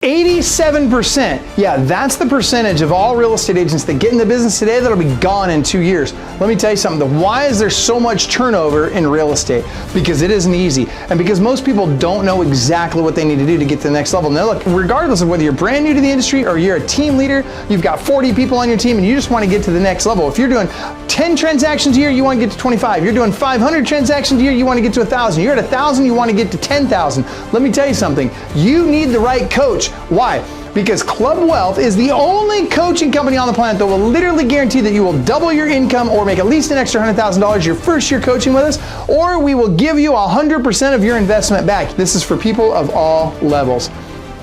87%. Yeah, that's the percentage of all real estate agents that get in the business today that'll be gone in 2 years. Let me tell you something. Why is there so much turnover in real estate? Because it isn't easy. And because most people don't know exactly what they need to do to get to the next level. Now look, regardless of whether you're brand new to the industry or you're a team leader, you've got 40 people on your team and you just want to get to the next level. If you're doing 10 transactions a year, you want to get to 25. You're doing 500 transactions a year, you want to get to 1,000. You're at 1,000, you want to get to 10,000. Let me tell you something. You need the right coach. Why? Because Club Wealth is the only coaching company on the planet that will literally guarantee that you will double your income or make at least an extra $100,000 your first year coaching with us, or we will give you 100% of your investment back. This is for people of all levels.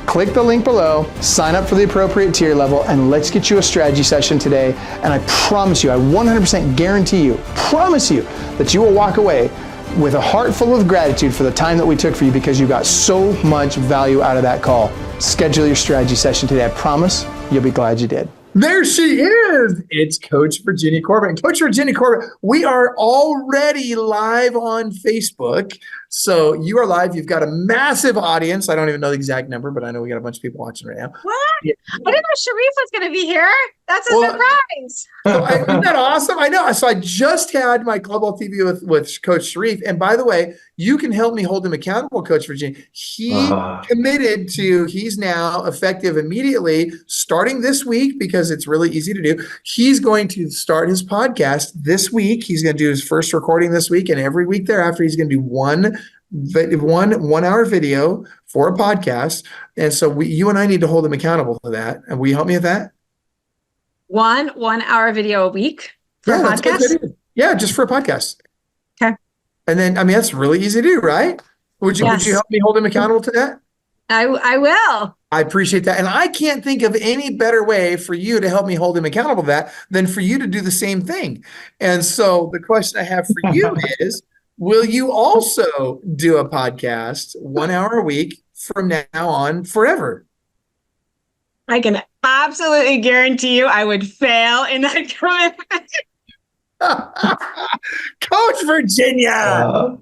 Click the link below, sign up for the appropriate tier level, and let's get you a strategy session today. And I promise you, I 100% guarantee you, promise you that you will walk away with a heart full of gratitude for the time that we took for you because you got so much value out of that call. Schedule your strategy session today. I promise you'll be glad you did. There she is. It's Coach Virginia Corbett. And Coach Virginia Corbett, we are already live on Facebook. So you are live. You've got a massive audience. I don't even know the exact number, but I know we got a bunch of people watching right now. What? Yeah. I didn't know Sharif was going to be here. That's a surprise. Isn't that awesome? I know. So I just had my Club All TV with Coach Sharif. And by the way, you can help me hold him accountable, Coach Virginia. He committed to, he's now effective immediately starting this week because it's really easy to do. He's going to start his podcast this week. He's going to do his first recording this week. And every week thereafter, he's going to do one 1 hour video for a podcast. And so you and I need to hold him accountable to that. And will you help me with that? 1 hour video a week for a podcast? Yeah, just for a podcast. Okay. And then, I mean, that's really easy to do, right? Would you help me hold him accountable to that? I will. I appreciate that. And I can't think of any better way for you to help me hold him accountable to that than for you to do the same thing. And so the question I have for you is, will you also do a podcast 1 hour a week from now on forever? I can absolutely guarantee you I would fail in that commitment. Coach Virginia.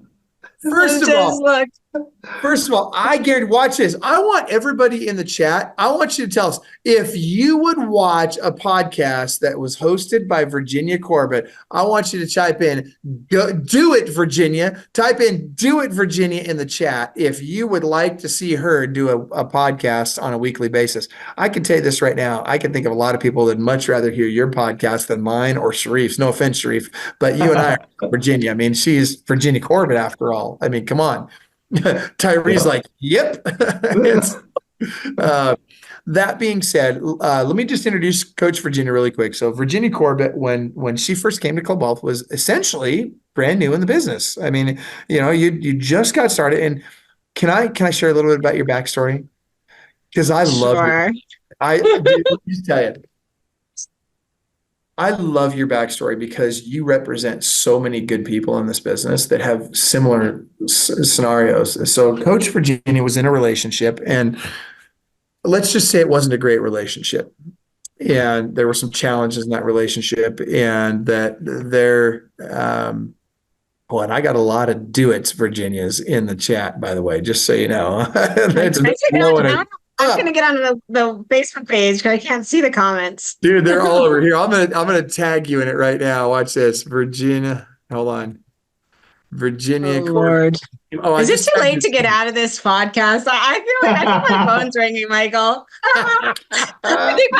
First of all, I guarantee, watch this. I want everybody in the chat, I want you to tell us if you would watch a podcast that was hosted by Virginia Corbett. I want you to type in, do it, Virginia. Type in, do it, Virginia in the chat if you would like to see her do a podcast on a weekly basis. I can tell you this right now. I can think of a lot of people that'd much rather hear your podcast than mine or Sharif's. No offense, Sharif, but you and I are Virginia. I mean, she's Virginia Corbett after all. I mean, come on. Tyree's like, yep. That being said, let me just introduce Coach Virginia really quick. So Virginia Corbett, when she first came to Club Wealth, was essentially brand new in the business. I mean, you just got started. And can I share a little bit about your backstory? Because I love it. Let me just tell you. I love your backstory because you represent so many good people in this business that have similar scenarios. So Coach Virginia was in a relationship, and let's just say it wasn't a great relationship. And there were some challenges in that relationship, and that and I got a lot of do-its, Virginias, in the chat, by the way, just so you know. I'm going to get on the Facebook page because I can't see the comments. Dude, they're all over here. I'm gonna tag you in it right now. Watch this. Virginia. Hold on. Virginia. Oh, Lord. Is it too late to get out of this podcast? I feel like my phone's ringing, Michael. I think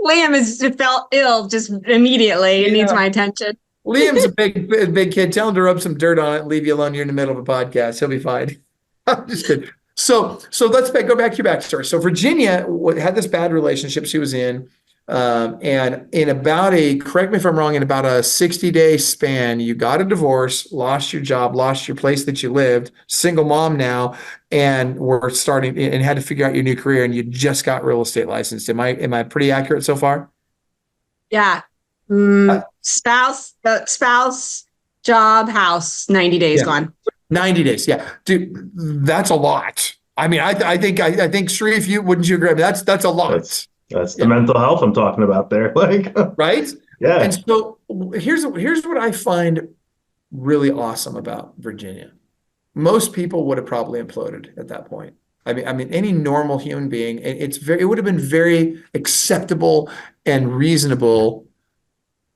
Liam has felt ill just immediately. It needs my attention. Liam's a big kid. Tell him to rub some dirt on it and leave you alone. You're in the middle of a podcast. He'll be fine. I'm just kidding. So let's go back to your backstory. So Virginia had this bad relationship she was in, and in about correct me if I'm wrong, in about a 60-day span, you got a divorce, lost your job, lost your place that you lived, single mom now, and were starting and had to figure out your new career, and you just got real estate licensed. Am I pretty accurate so far? Yeah. Spouse, job, house, 90 days gone. 90 days. Yeah. Dude, that's a lot. I mean, I think Sharif, wouldn't you agree? That's a lot. That's the mental health I'm talking about there. Like, right? Yeah. And so here's what I find really awesome about Virginia. Most people would have probably imploded at that point. I mean, any normal human being, it would have been very acceptable and reasonable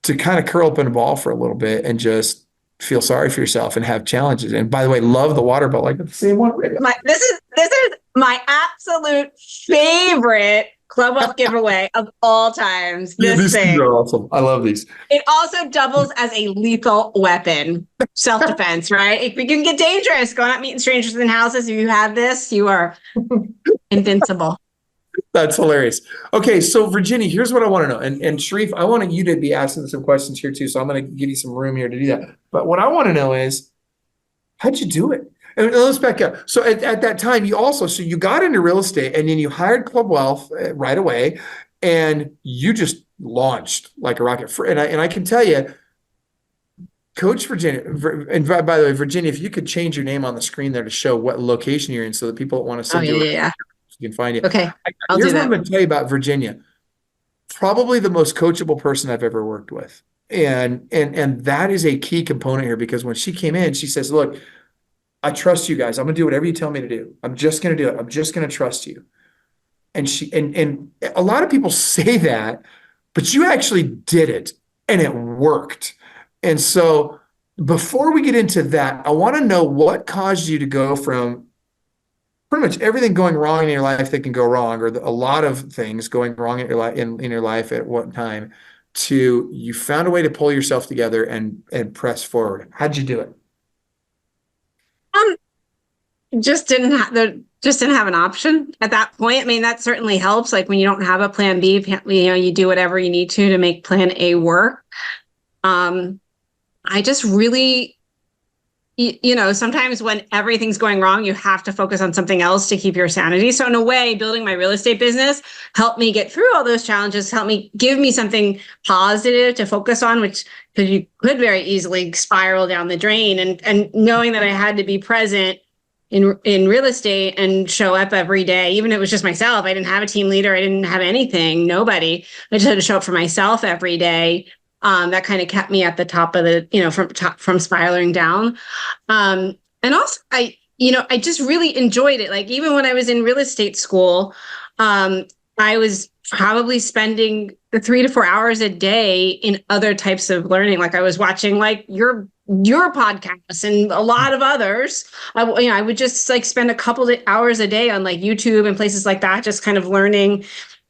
to kind of curl up in a ball for a little bit and just feel sorry for yourself and have challenges. And by the way, love the water bottle. Like the same one. This is my absolute favorite Club Wealth giveaway of all times. These thing. are awesome. I love these. It also doubles as a lethal weapon, self-defense, right? It can get dangerous going out meeting strangers in houses. If you have this, you are invincible. That's hilarious. Okay, so Virginia, here's what I want to know. And Sharif, I want you to be asking some questions here too. So I'm going to give you some room here to do that. But what I want to know is, how'd you do it? And let's back up. So at that time, so you got into real estate and then you hired Club Wealth right away and you just launched like a rocket. And I can tell you, Coach Virginia, and by the way, Virginia, if you could change your name on the screen there to show what location you're in so that people that want to send you can find you. Okay, I'll Here's do that. what I'm going to tell you about Virginia. Probably the most coachable person I've ever worked with. And that is a key component here because when she came in, she says, look, I trust you guys. I'm going to do whatever you tell me to do. I'm just going to do it. I'm just going to trust you. And and a lot of people say that, but you actually did it and it worked. And so before we get into that, I want to know what caused you to go from pretty much everything going wrong in your life that can go wrong, or a lot of things going wrong in your life in your life at what time, to you found a way to pull yourself together and press forward. How'd you do it? Just didn't have an option at that point. I mean, that certainly helps. Like when you don't have a plan B, you do whatever you need to make plan A work. I just really, sometimes when everything's going wrong, you have to focus on something else to keep your sanity. So in a way, building my real estate business helped me get through all those challenges, helped me give me something positive to focus on, which because you could very easily spiral down the drain. And knowing that I had to be present in real estate and show up every day, even if it was just myself. I didn't have a team leader. I didn't have anything, nobody. I just had to show up for myself every day. That kind of kept me at the top of the, from spiraling down. And also I just really enjoyed it. Like even when I was in real estate school, I was probably spending 3 to 4 hours a day in other types of learning. Like I was watching like your podcast and a lot of others. I would just like spend a couple of hours a day on like YouTube and places like that, just kind of learning,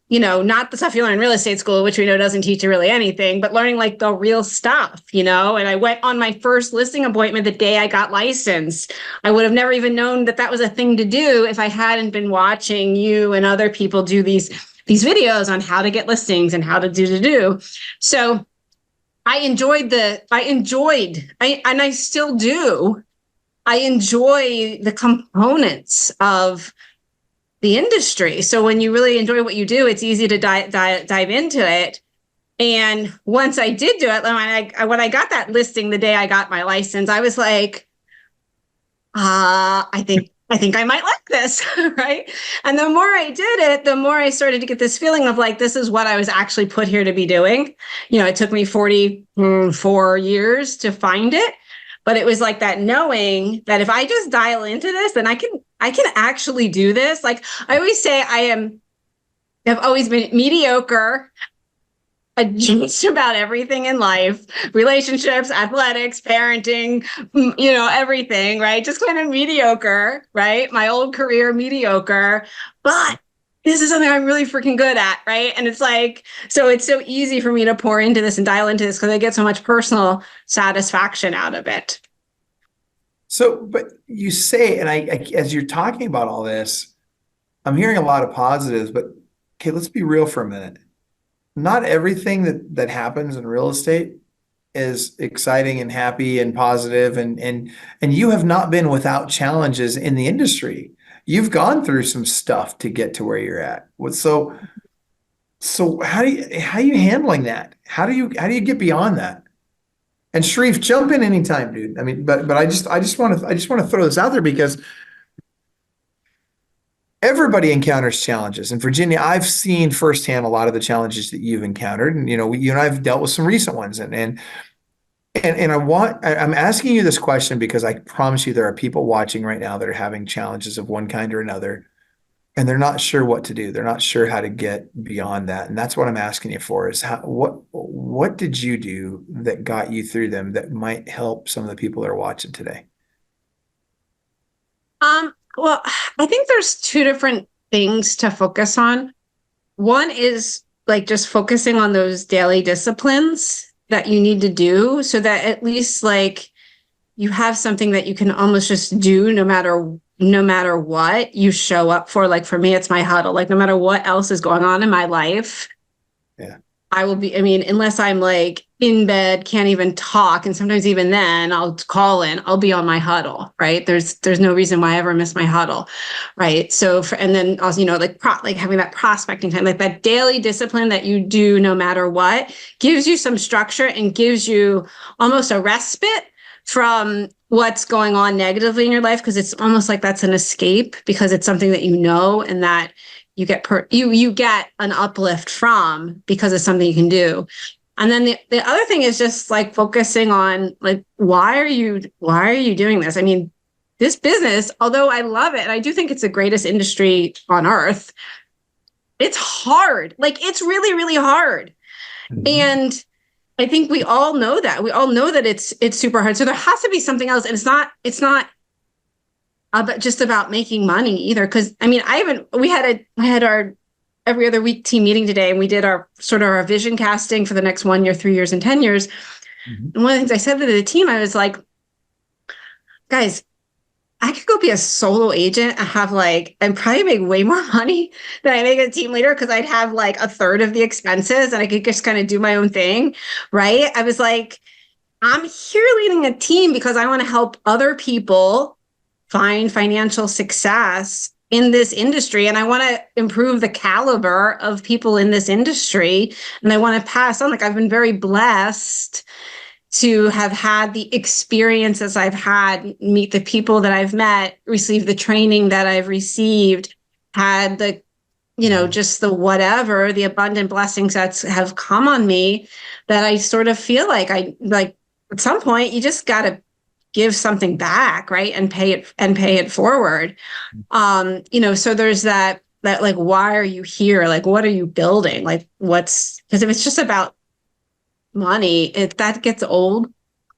not the stuff you learn in real estate school, which we know doesn't teach you really anything, but learning like the real stuff, and I went on my first listing appointment the day I got licensed. I would have never even known that was a thing to do if I hadn't been watching you and other people do these videos on how to get listings and how to do. So I still do. I enjoy the components of the industry. So when you really enjoy what you do, it's easy to dive into it. And once I did do it, when I got that listing the day I got my license, I was like, I think I might like this, right? And the more I did it, the more I started to get this feeling of like, this is what I was actually put here to be doing. It took me 44 years to find it, but it was like that knowing that if I just dial into this, then I can actually do this. Like I always say, I've always been mediocre just about everything in life, relationships, athletics, parenting, everything, right? Just kind of mediocre, right? My old career, mediocre, but this is something I'm really freaking good at, right? And it's like, so it's so easy for me to pour into this and dial into this because I get so much personal satisfaction out of it. So, but you say, and I as you're talking about all this, I'm hearing a lot of positives, but okay, let's be real for a minute. Not everything that happens in real estate is exciting and happy and positive, and you have not been without challenges in the industry. You've gone through some stuff to get to where you're at. So how are you handling that? How do you get beyond that? And Sharif, jump in anytime, dude. I mean, but I just want to throw this out there because everybody encounters challenges. And Virginia, I've seen firsthand a lot of the challenges that you've encountered, and you and I have dealt with some recent ones. And I'm asking you this question because I promise you there are people watching right now that are having challenges of one kind or another. and they're not sure what to do. They're not sure how to get beyond that. And that's what I'm asking you for is what did you do that got you through them that might help some of the people that are watching today? Well, I think there's two different things to focus on. One is like just focusing on those daily disciplines that you need to do so that at least like you have something that you can almost just do no matter what you show up for. Like for me, it's my huddle. Like no matter what else is going on in my life, yeah, I will be, I mean, unless I'm like in bed, can't even talk. And sometimes even then I'll I'll be on my huddle, right? There's no reason why I ever miss my huddle. Right. So and then also, like having that prospecting time, like that daily discipline that you do no matter what gives you some structure and gives you almost a respite from what's going on negatively in your life. Cause it's almost like that's an escape because it's something that and that you get you get an uplift from because it's something you can do. And then the other thing is just like focusing on like, why are you doing this? I mean, this business, although I love it, and I do think it's the greatest industry on earth, it's hard. Like it's really, really hard. Mm-hmm. And I think we all know that. We all know that it's super hard. So there has to be something else. And it's not just about making money either. Cause I mean, I had our every other week team meeting today, and we did our vision casting for the next 1 year, 3 years, and 10 years. Mm-hmm. And one of the things I said to the team, I was like, guys, I could go be a solo agent and probably make way more money than I make as a team leader because I'd have like a third of the expenses and I could just kind of do my own thing. Right. I was like, I'm here leading a team because I want to help other people find financial success in this industry. And I want to improve the caliber of people in this industry. And I want to pass on, like, I've been very blessed to have had the experiences I've had, meet the people that I've met, receive the training that I've received, had the, just the whatever, the abundant blessings that have come on me, that I sort of feel like at some point you just got to give something back, right? And pay it forward. So there's that like, why are you here? Like, what are you building? Like because if it's just about money, that gets old,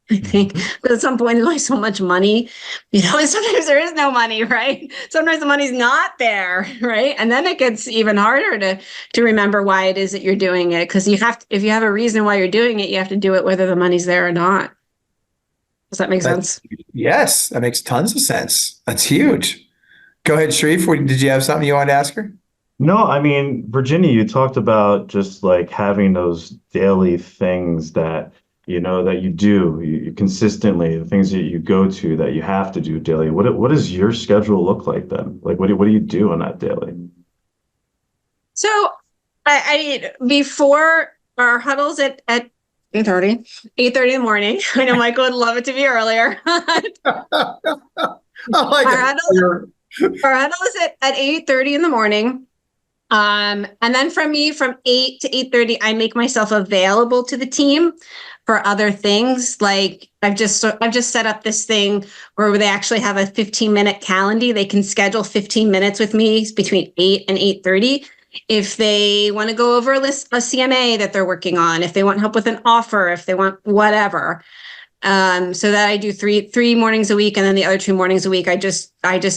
I think. But at some point there's only so much money, and sometimes there is no money, right? Sometimes the money's not there, right? And then it gets even harder to remember why it is that you're doing it. Because if you have a reason why you're doing it, you have to do it whether the money's there or not. Does that make sense? Yes, that makes tons of sense. That's huge. Go ahead, Sharif. Did you have something you wanted to ask her? No, I mean, Virginia, you talked about just like having those daily things that, that you do you consistently, the things that you go to that you have to do daily. What does your schedule look like then? Like, what do you do on that daily? So I before our huddles at 8:30 in the morning. I know Michael would love it to be earlier. Our huddle is at 8:30 in the morning. And then from 8 to 8:30, I make myself available to the team for other things. Like I've just set up this thing where they actually have a 15-minute calendar. They can schedule 15 minutes with me between 8 and 8:30. If they want to go over a CMA that they're working on, if they want help with an offer, if they want whatever. So that I do three mornings a week, and then the other 2 mornings a week, I just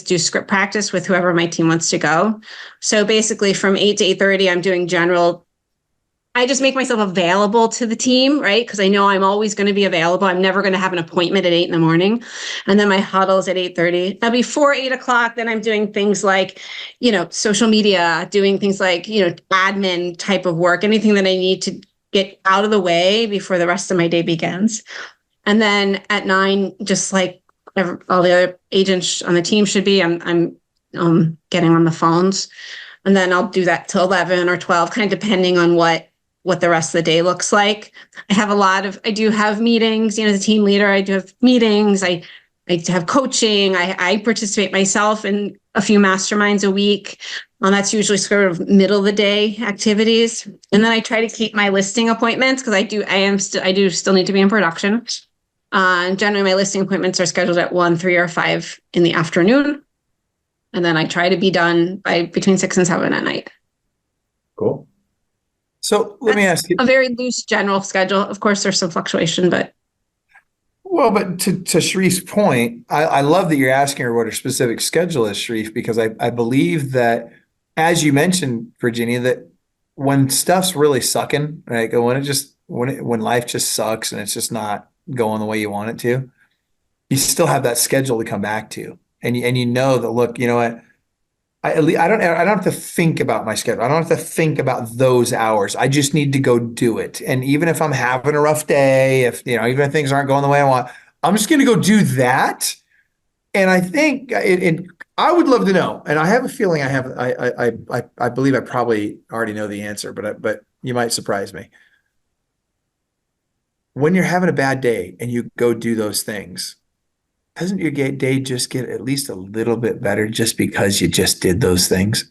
do script practice with whoever my team wants to go. So basically from 8 to 8:30, I'm doing general. I just make myself available to the team, right? Because I know I'm always going to be available. I'm never going to have an appointment at 8 in the morning. And then my huddle's at 8:30. Now before 8 o'clock, then I'm doing things like, social media, doing things like, admin type of work, anything that I need to get out of the way before the rest of my day begins. And then at 9, just like all the other agents on the team should be, I'm getting on the phones. And then I'll do that till 11 or 12, kind of depending on what the rest of the day looks like. I do have meetings, as a team leader, I do have meetings. I have coaching. I participate myself in a few masterminds a week. That's usually sort of middle of the day activities. And then I try to keep my listing appointments because I do still need to be in production. Generally my listing appointments are scheduled at 1, 3, or 5 in the afternoon. And then I try to be done by between 6 and 7 at night. Cool. So let me ask you. A very loose general schedule. Of course, there's some fluctuation, but. Well, but to Sharif's point, I love that you're asking her what her specific schedule is, Sharif, because I believe that, as you mentioned, Virginia, that when stuff's really sucking, right? When life just sucks and it's just not going the way you want it to, you still have that schedule to come back to, and you know that. Look, you know what? I don't have to think about my schedule. I don't have to think about those hours. I just need to go do it. And even if I'm having a rough day, even if things aren't going the way I want, I'm just going to go do that. And I think I would love to know, and I have a feeling I believe I probably already know the answer, but you might surprise me. When you're having a bad day and you go do those things, doesn't your day just get at least a little bit better just because you just did those things?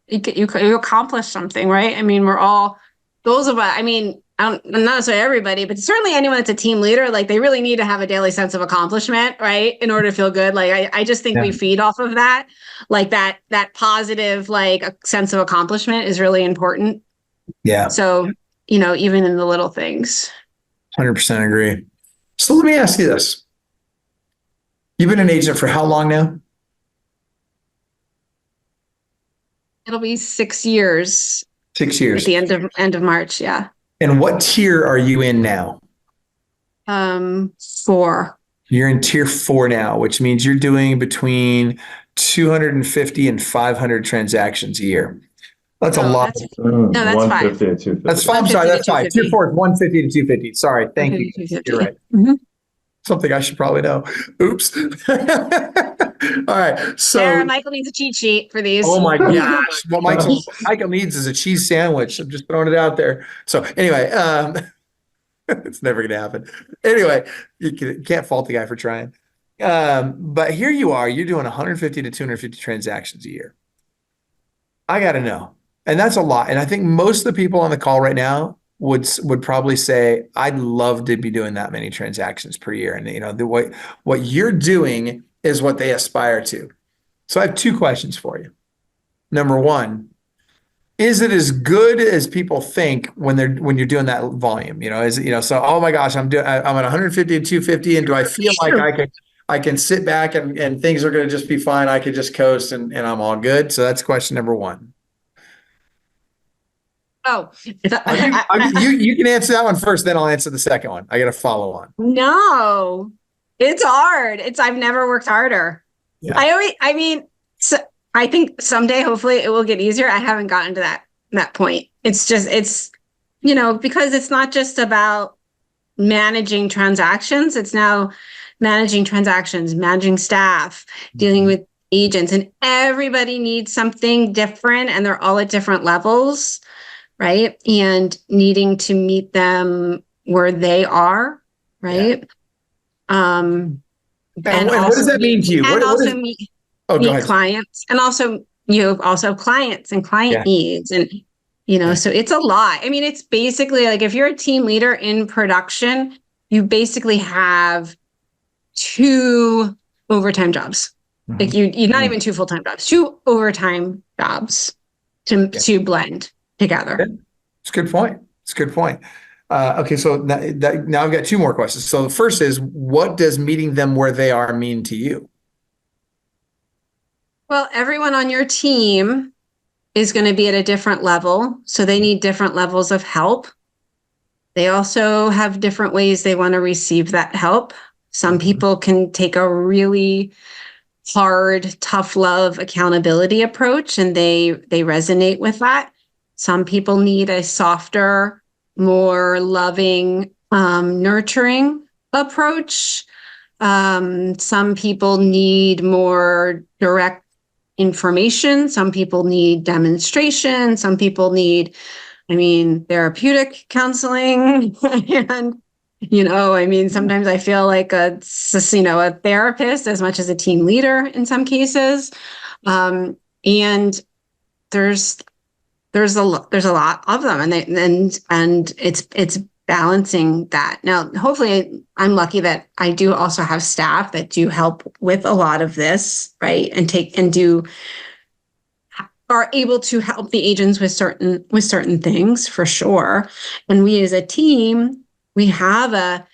You accomplish something, right? I mean, we're all, those of us, I mean, not necessarily everybody, but certainly anyone that's a team leader, like they really need to have a daily sense of accomplishment, right? In order to feel good. Like, I just think we feed off of that. Like that positive, like a sense of accomplishment is really important. Yeah. So, even in the little things. 100% agree. So let me ask you this. You've been an agent for how long now? It'll be 6 years. 6 years. At the end of March, yeah. And what tier are you in now? 4. You're in tier 4 now, which means you're doing between 250 and 500 transactions a year. That's a lot. That's 5. 150 to 250. That's 5. I'm sorry, that's 5. Tier 4 is 150 to 250. Sorry, thank you. You're right. Mm-hmm. Something I should probably know. Oops. All right. So there, Michael needs a cheat sheet for these. Oh my gosh. What Michael needs is a cheese sandwich. I'm just throwing it out there. So anyway, it's never going to happen. Anyway, you can't fault the guy for trying. But here you are, you're doing 150 to 250 transactions a year. I got to know. And that's a lot. And I think most of the people on the call right now would probably say, I'd love to be doing that many transactions per year. And what you're doing is what they aspire to. So I have 2 questions for you. Number 1, is it as good as people think when you're doing that volume? So oh my gosh, I'm at 150 to 250, and do I feel like I can sit back and things are going to just be fine? I could just coast and I'm all good. So that's question number 1. Oh, you can answer that one first, then I'll answer the second one. I got to follow on. No, it's hard. I've never worked harder. Yeah. I think someday, hopefully it will get easier. I haven't gotten to that point. It's because it's not just about managing transactions. It's now managing transactions, managing staff, dealing with agents, and everybody needs something different, and they're all at different levels. Right. And needing to meet them where they are. Right. Yeah. And what does that mean to you? Meet ahead. Clients. And also, you also have clients and client needs. And, so it's a lot. I mean, it's basically like if you're a team leader in production, you basically have 2 overtime jobs. Mm-hmm. Like you're not even 2 full-time jobs, 2 overtime jobs to blend together. It's a good point. Okay, so now I've got 2 more questions. So the first is, what does meeting them where they are mean to you? Well, everyone on your team is going to be at a different level, so they need different levels of help. They also have different ways they want to receive that help. Some people can take a really hard, tough love accountability approach, and they resonate with that. Some people need a softer, more loving, nurturing approach. Some people need more direct information. Some people need demonstration. Some people need, therapeutic counseling. And, sometimes I feel like a therapist as much as a team leader in some cases. And there's a lot of them, and it's balancing that. Now, hopefully I'm lucky that I do also have staff that do help with a lot of this, right? Are able to help the agents with certain things for sure. And we as a team, we have a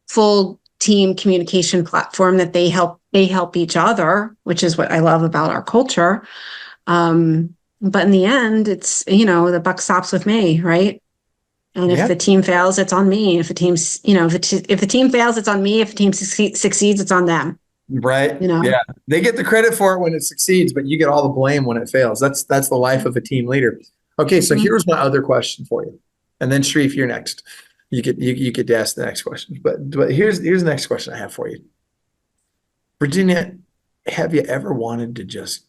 full team communication platform that they help each other, which is what I love about our culture. But in the end, it's, the buck stops with me, right? And if the team fails, it's on me. If the team's, if the team fails, it's on me. If the team succeeds, it's on them. Right. Yeah. They get the credit for it when it succeeds, but you get all the blame when it fails. That's the life of a team leader. Okay. So here's my other question for you. And then Sharif, you're next. You get to ask the next question. But here's the next question I have for you. Virginia, have you ever wanted to just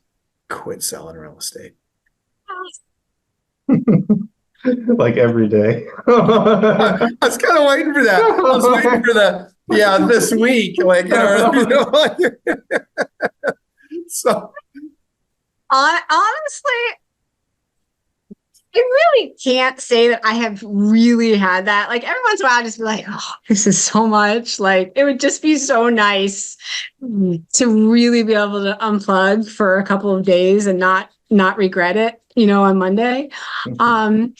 quit selling real estate? Like every day. I was kind of waiting for that. I was waiting for this week. So honestly, I really can't say that I have really had that. Like every once in a while, I just be like, oh, this is so much. Like it would just be so nice to really be able to unplug for a couple of days and not regret it, on Monday. Not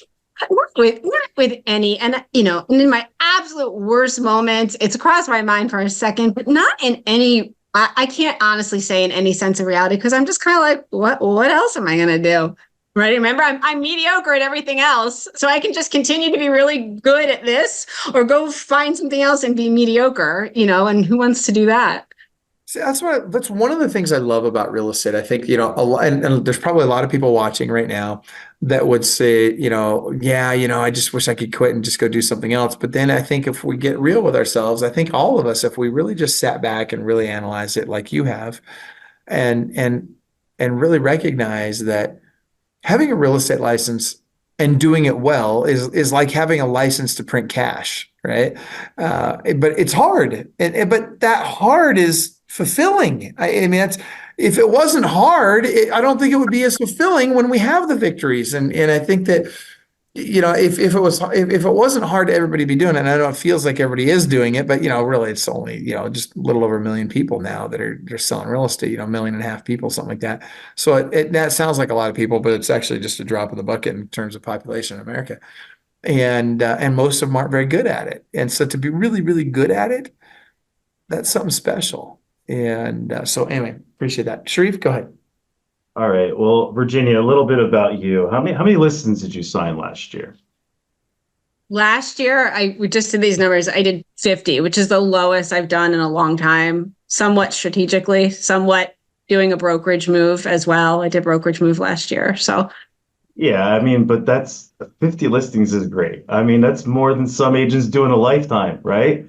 with any, and in my absolute worst moments, it's crossed my mind for a second, but not in any. I can't honestly say in any sense of reality because I'm just kind of like, what else am I going to do? Right? Remember, I'm mediocre at everything else, so I can just continue to be really good at this, or go find something else and be mediocre. And who wants to do that? See, that's one of the things I love about real estate. I think, a lot, and there's probably a lot of people watching right now that would say, I just wish I could quit and just go do something else. But then I think if we get real with ourselves, I think all of us, if we really just sat back and really analyze it like you have, and really recognize that having a real estate license and doing it well is like having a license to print cash, right? But it's hard, but that hard is fulfilling. I mean, if it wasn't hard, I don't think it would be as fulfilling when we have the victories. And I think that, if it wasn't hard to everybody be doing it, and I know it feels like everybody is doing it, but really it's only, just a little over 1 million people now that are selling real estate, 1.5 million people, something like that. So that sounds like a lot of people, but it's actually just a drop in the bucket in terms of population in America. And most of them aren't very good at it. And so to be really, really good at it, that's something special. And so anyway, appreciate that. Sharif, go ahead. All right. Well, Virginia, a little bit about you. How many listings did you sign last year? Last year, we just did these numbers. I did 50, which is the lowest I've done in a long time, somewhat strategically, somewhat doing a brokerage move as well. I did brokerage move last year. So yeah, I mean, but that's 50 listings is great. I mean, that's more than some agents do in a lifetime, right?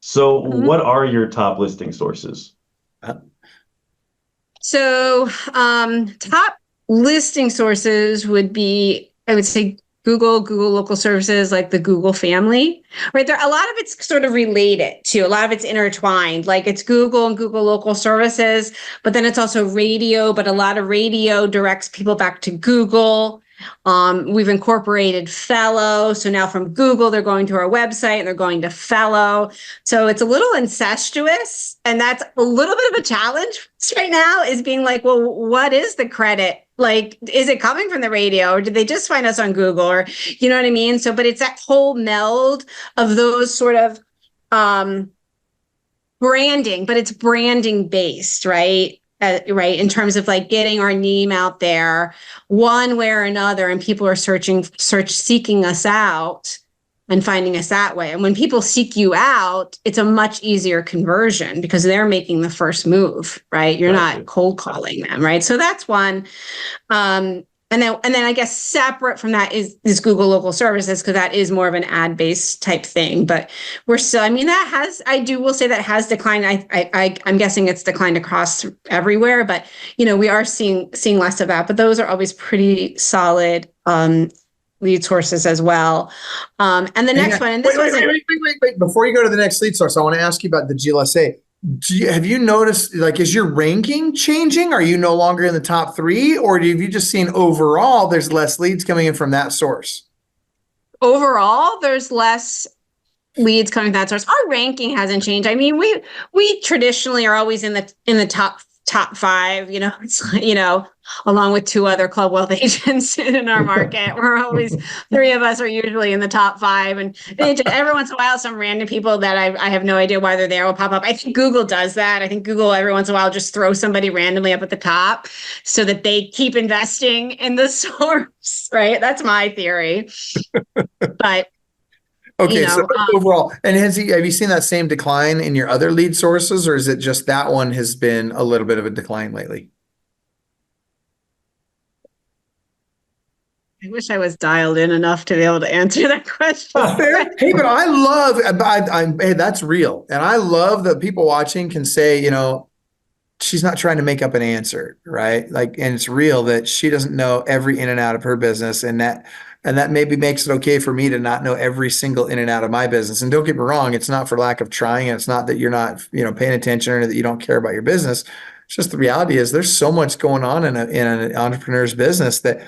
So what are your top listing sources? So top listing sources would be, I would say, Google local services, like the Google family, right? There, a lot of it's sort of related to, a lot of it's intertwined, like it's Google and Google local services, but then it's also radio, but a lot of radio directs people back to Google. We've incorporated Fellow. So now from Google, they're going to our website and they're going to Fellow. So it's a little incestuous. And that's a little bit of a challenge right now, is being like, well, what is the credit? Like, is it coming from the radio, or did they just find us on Google, or, you know what I mean? So, but it's that whole meld of those sort of branding, but it's branding based, right? Right, in terms of like getting our name out there one way or another, and people are seeking us out and finding us that way. And when people seek you out, it's a much easier conversion because they're making the first move, right? You're not cold calling them, right? So that's one. And then I guess separate from that is Google local services, because that is more of an ad-based type thing. But we're still, I mean, will say that has declined. I'm guessing it's declined across everywhere, but we are seeing less of that. But those are always pretty solid lead sources as well. And the next one, and this wait. Before you go to the next lead source, I want to ask you about the GLSA. Have you noticed, like, is your ranking changing? Are you no longer in the top 3, or have you just seen overall there's less leads coming in from that source? Overall, there's less leads coming from that source. Our ranking hasn't changed. I mean, we traditionally are always in the top 5, it's, along with 2 other Club Wealth agents in our market. We're always, 3 of us are usually in the top 5. And every once in a while, some random people that I have no idea why they're there will pop up. I think Google does that. I think Google every once in a while just throws somebody randomly up at the top so that they keep investing in the source, right? That's my theory. But okay, so overall, and have you seen that same decline in your other lead sources, or is it just that one has been a little bit of a decline lately? I wish I was dialed in enough to be able to answer that question. Hey, but I love, hey, that's real. And I love that people watching can say, she's not trying to make up an answer, right? Like, and it's real that she doesn't know every in and out of her business, and that maybe makes it okay for me to not know every single in and out of my business. And don't get me wrong, it's not for lack of trying, and it's not that you're not, paying attention or that you don't care about your business. It's just the reality is there's so much going on in an entrepreneur's business that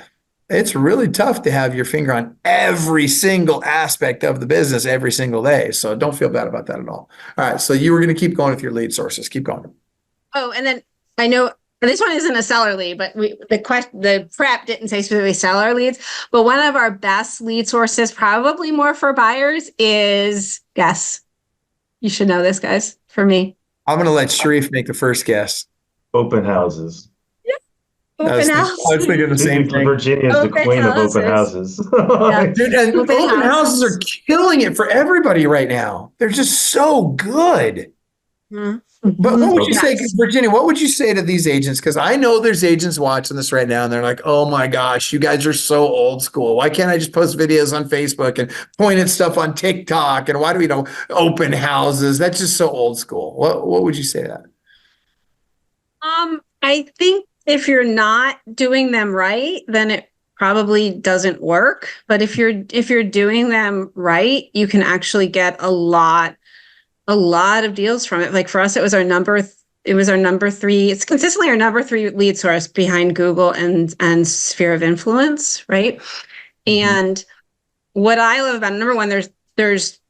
it's really tough to have your finger on every single aspect of the business every single day. So don't feel bad about that at all. All right. So you were going to keep going with your lead sources. Keep going. Oh, and then I know this one isn't a seller lead, but the prep didn't say specifically seller leads. But one of our best lead sources, probably more for buyers, is guess. You should know this, guys. For me, I'm going to let Sharif make the first guess. Open houses. Open house. I was thinking the same thing. Virginia is the queen of open houses. Yeah. Dude, and open houses are killing it for everybody right now. They're just so good. Mm-hmm. But what would you say, Virginia, what would you say to these agents? Because I know there's agents watching this right now and they're like, oh my gosh, you guys are so old school. Why can't I just post videos on Facebook and point at stuff on TikTok? And why do we know open houses? That's just so old school. What would you say to that? I think if you're not doing them right, then it probably doesn't work. But if you're doing them right, you can actually get a lot of deals from it. Like for us, it was our number 3. It's consistently our number 3 lead source behind Google and Sphere of Influence, right? Mm-hmm. And what I love about it, number one, there's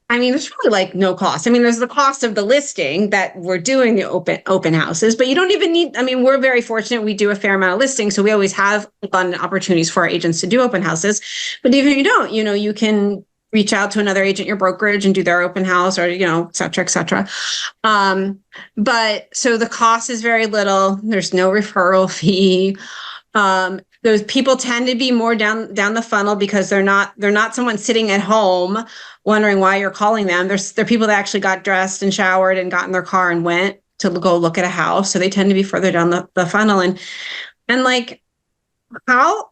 really like no cost. I mean, there's the cost of the listing that we're doing the open houses, but you don't even need, we're very fortunate. We do a fair amount of listings. So we always have abundant opportunities for our agents to do open houses. But even if you don't, you can reach out to another agent, your brokerage, and do their open house, or, et cetera, et cetera. But so the cost is very little. There's no referral fee. Those people tend to be more down the funnel because they're not someone sitting at home wondering why you're calling them. They're people that actually got dressed and showered and got in their car and went to go look at a house. So they tend to be further down the funnel. And like, how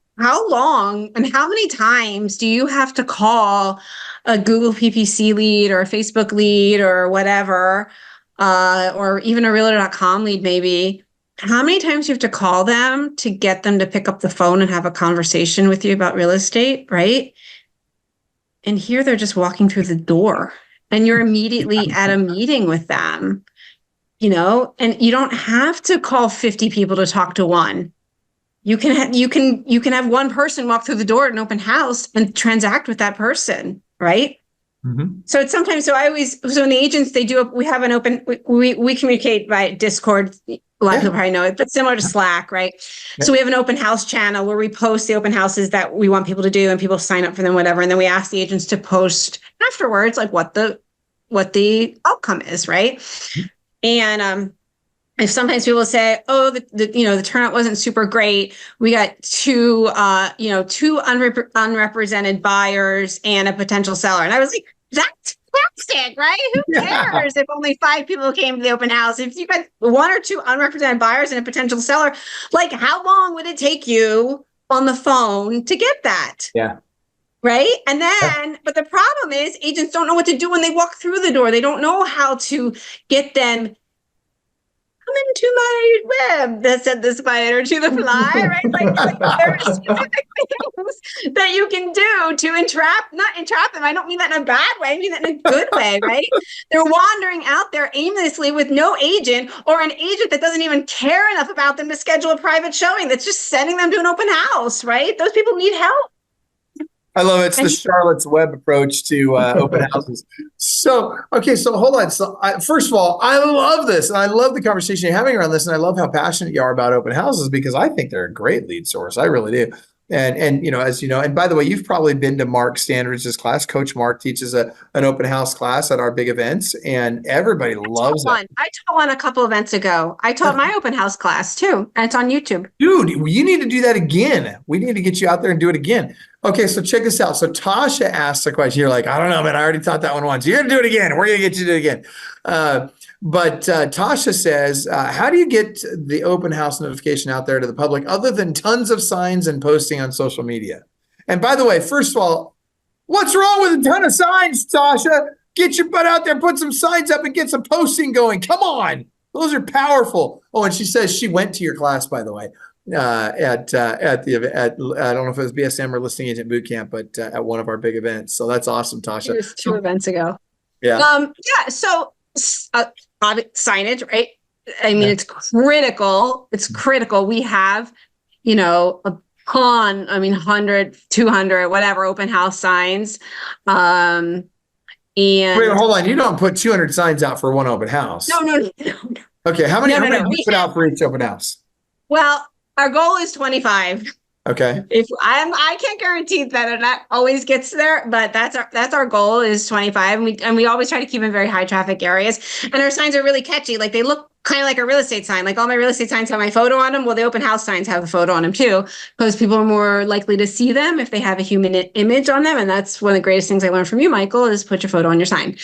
long and how many times do you have to call a Google PPC lead or a Facebook lead or whatever, or even a realtor.com lead maybe? How many times you have to call them to get them to pick up the phone and have a conversation with you about real estate, right? And here they're just walking through the door and you're immediately at a meeting with them, and you don't have to call 50 people to talk to one. You can have one person walk through the door at an open house and transact with that person, right? Mm-hmm. So it's sometimes, so in the agents, we have an open, we communicate by Discord. A lot of people probably know it, but similar to Slack, right? Yeah. So we have an open house channel where we post the open houses that we want people to do and people sign up for them, whatever. And then we ask the agents to post afterwards, like what the outcome is, right? Mm-hmm. And, if sometimes people say, oh, the turnout wasn't super great. We got two unrepresented buyers and a potential seller. And I was like, that's fantastic, right? Who cares if only 5 people came to the open house? If you got 1 or 2 unrepresented buyers and a potential seller, like how long would it take you on the phone to get that? Yeah. Right. And then, but the problem is agents don't know what to do when they walk through the door. They don't know how to get them come into my web, that said the spider to the fly, right? Like there are specific things that you can do to not entrap them. I don't mean that in a bad way. I mean that in a good way, right? They're wandering out there aimlessly with no agent, or an agent that doesn't even care enough about them to schedule a private showing, that's just sending them to an open house, right? Those people need help. I love it. It's the Charlotte's Web approach to open houses. So, okay, so hold on. So, first of all, I love this, and I love the conversation you're having around this, and I love how passionate you are about open houses because I think they're a great lead source. I really do. And you know, as you know, and by the way, you've probably been to Mark Standridge's class. Coach Mark teaches an open house class at our big events, and everybody loves it. I taught one a couple events ago. I taught my open house class too, and it's on YouTube. Dude, you need to do that again. We need to get you out there and do it again. Okay, so check this out. So Tasha asked a question. You're like, I don't know, man. I already taught that one once. You're going to do it again. We're going to get you to do it again. But Tasha says, how do you get the open house notification out there to the public other than tons of signs and posting on social media? And by the way, first of all, what's wrong with a ton of signs, Tasha? Get your butt out there, put some signs up and get some posting going. Come on. Those are powerful. Oh, and she says she went to your class, by the way. At I don't know if it was BSM or Listing Agent Bootcamp, but at one of our big events. So that's awesome, Tasha. It was 2 events ago. Yeah. So signage, right? I mean, it's critical. It's critical. We have, a ton, 100, 200, whatever, open house signs. And wait, hold on. You don't put 200 signs out for one open house. No. Okay. How many do you put out for each open house? Well, our goal is 25. Okay. I can't guarantee that always gets there, but that's our goal is 25. And we always try to keep in very high traffic areas. And our signs are really catchy. Like they look kind of like a real estate sign. Like all my real estate signs have my photo on them. Well, the open house signs have a photo on them too, because people are more likely to see them if they have a human image on them. And that's one of the greatest things I learned from you, Michael, is put your photo on your sign.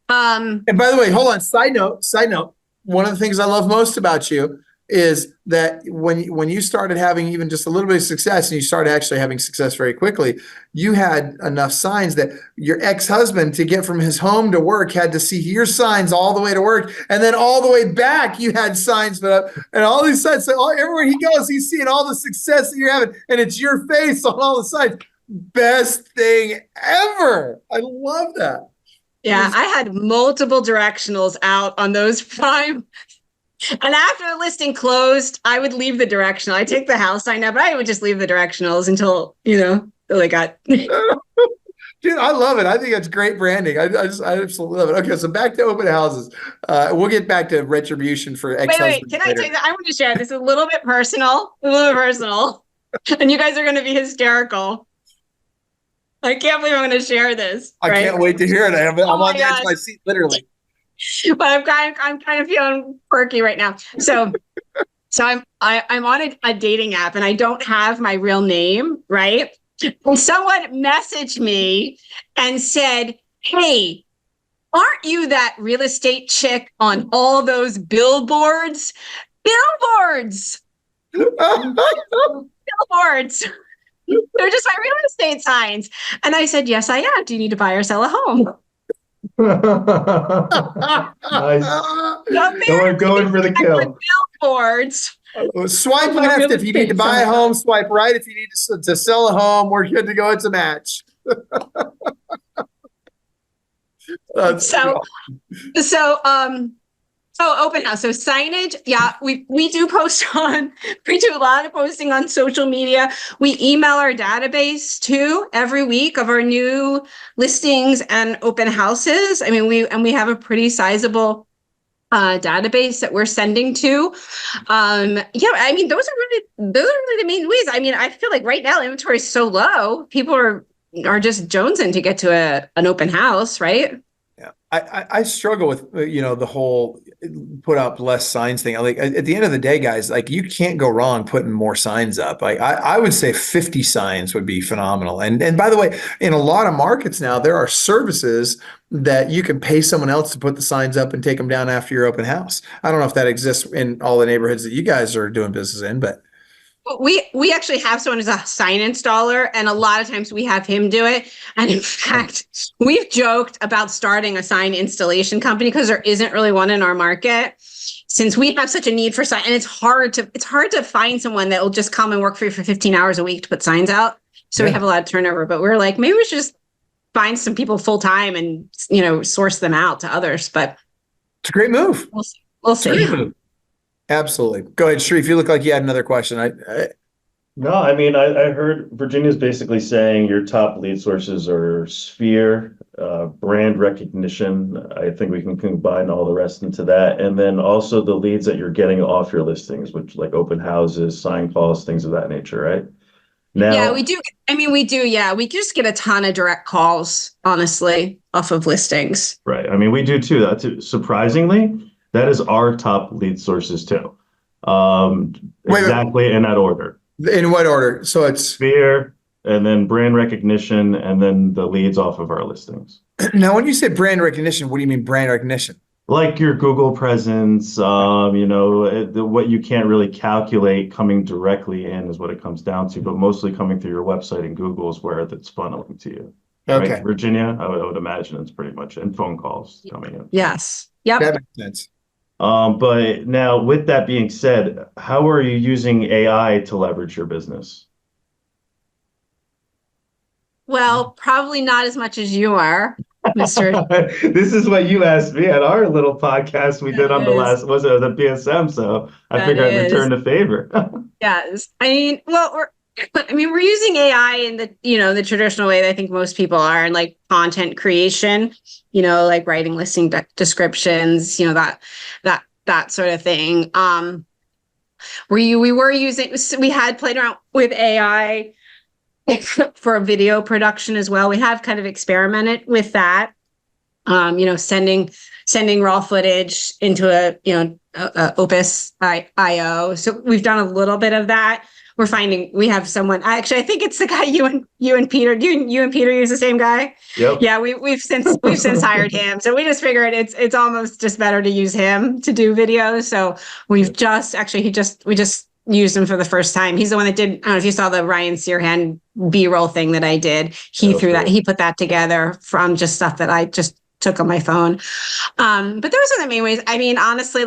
And by the way, hold on. Side note. One of the things I love most about you is that when you started having even just a little bit of success and you started actually having success very quickly, you had enough signs that your ex-husband, to get from his home to work, had to see your signs all the way to work, and then all the way back you had signs put up, and all these signs. So everywhere he goes, he's seeing all the success that you're having, and it's your face on all the signs. Best thing ever. I love that. Yeah, I had multiple directionals out on those prime. And after the listing closed, I would leave the directional. I take the house sign up, but I would just leave the directionals until they got. Dude, I love it. I think that's great branding. I absolutely love it. Okay, so back to open houses. We'll get back to retribution for ex-husbands. Wait. Can I tell you that? I want to share this a little bit personal. And you guys are going to be hysterical. I can't believe I'm going to share this. I can't wait to hear it. I'm on the edge of my seat, literally. But I'm kind of feeling quirky right now. So I'm on a dating app and I don't have my real name, right? And someone messaged me and said, "Hey, aren't you that real estate chick on all those billboards?" Billboards. Billboards. They're just my real estate signs. And I said, "Yes, I am. Do you need to buy or sell a home?" Nice. Going for the kill. Billboards. Swipe left if you need to buy a home. Swipe right if you need to sell a home. We're good to go. It's a match. So open house. So signage. Yeah, we do we do a lot of posting on social media. We email our database too every week of our new listings and open houses. I mean, we have a pretty sizable database that we're sending to. I mean, those are really the main ways. I mean, I feel like right now inventory is so low. People are just jonesing to get to an open house, right? Yeah, I struggle with the whole put up less signs thing. Like at the end of the day, guys, like you can't go wrong putting more signs up. Like I would say 50 signs would be phenomenal. And by the way, in a lot of markets now, there are services that you can pay someone else to put the signs up and take them down after your open house. I don't know if that exists in all the neighborhoods that you guys are doing business in, but we actually have someone who's a sign installer, and a lot of times we have him do it. And in fact, we've joked about starting a sign installation company because there isn't really one in our market, since we have such a need for sign. And it's hard to find someone that will just come and work for you for 15 hours a week to put signs out. So we have a lot of turnover, but we're like, maybe we should just find some people full time and source them out to others. But it's a great move. We'll see. Absolutely. Go ahead, Sharif. You look like you had another question. No, I mean, I heard Virginia's basically saying your top lead sources are Sphere, brand recognition. I think we can combine all the rest into that. And then also the leads that you're getting off your listings, which like open houses, sign calls, things of that nature, right? Yeah, Now, we do. I mean, we do. Yeah, we just get a ton of direct calls, honestly, off of listings. right. I mean, we do too. That too. Surprisingly, that is our top lead sources too. Wait, Exactly in that order. in what order? So it's Sphere, and then brand recognition, and then the leads off of our listings. now when you say brand recognition, what do you mean brand recognition? Like your Google presence, what you can't really calculate coming directly in is what it comes down to, but mostly coming through your website and Google is where it's funneling to you. Okay. Right, Virginia, I would imagine it's pretty much, and phone calls coming in. Yes. Yep. That makes sense. But now with that being said, how are you using AI to leverage your business? Well, probably not as much as you are, Mr. This is what you asked me at our little podcast we did on the That is- last, was it the PSM? So I That figured I'd is- return the favor. Yes. I mean, well, we're using AI in the traditional way that I think most people are, in like content creation, like writing listing descriptions, that sort of thing. We had played around with AI for video production as well. We have kind of experimented with that. Sending raw footage into a Opus IO. So we've done a little bit of that. We're finding we have someone. I think it's the guy you and Peter. You and Peter use the same guy. Yep. Yeah, we've since hired him. So we just figured it's almost just better to use him to do videos. So we just used him for the first time. He's the one that did. I don't know if you saw the Ryan Searhan B-roll thing that I did. He put that together from just stuff that I just took on my phone. But those are the main ways. I mean, honestly,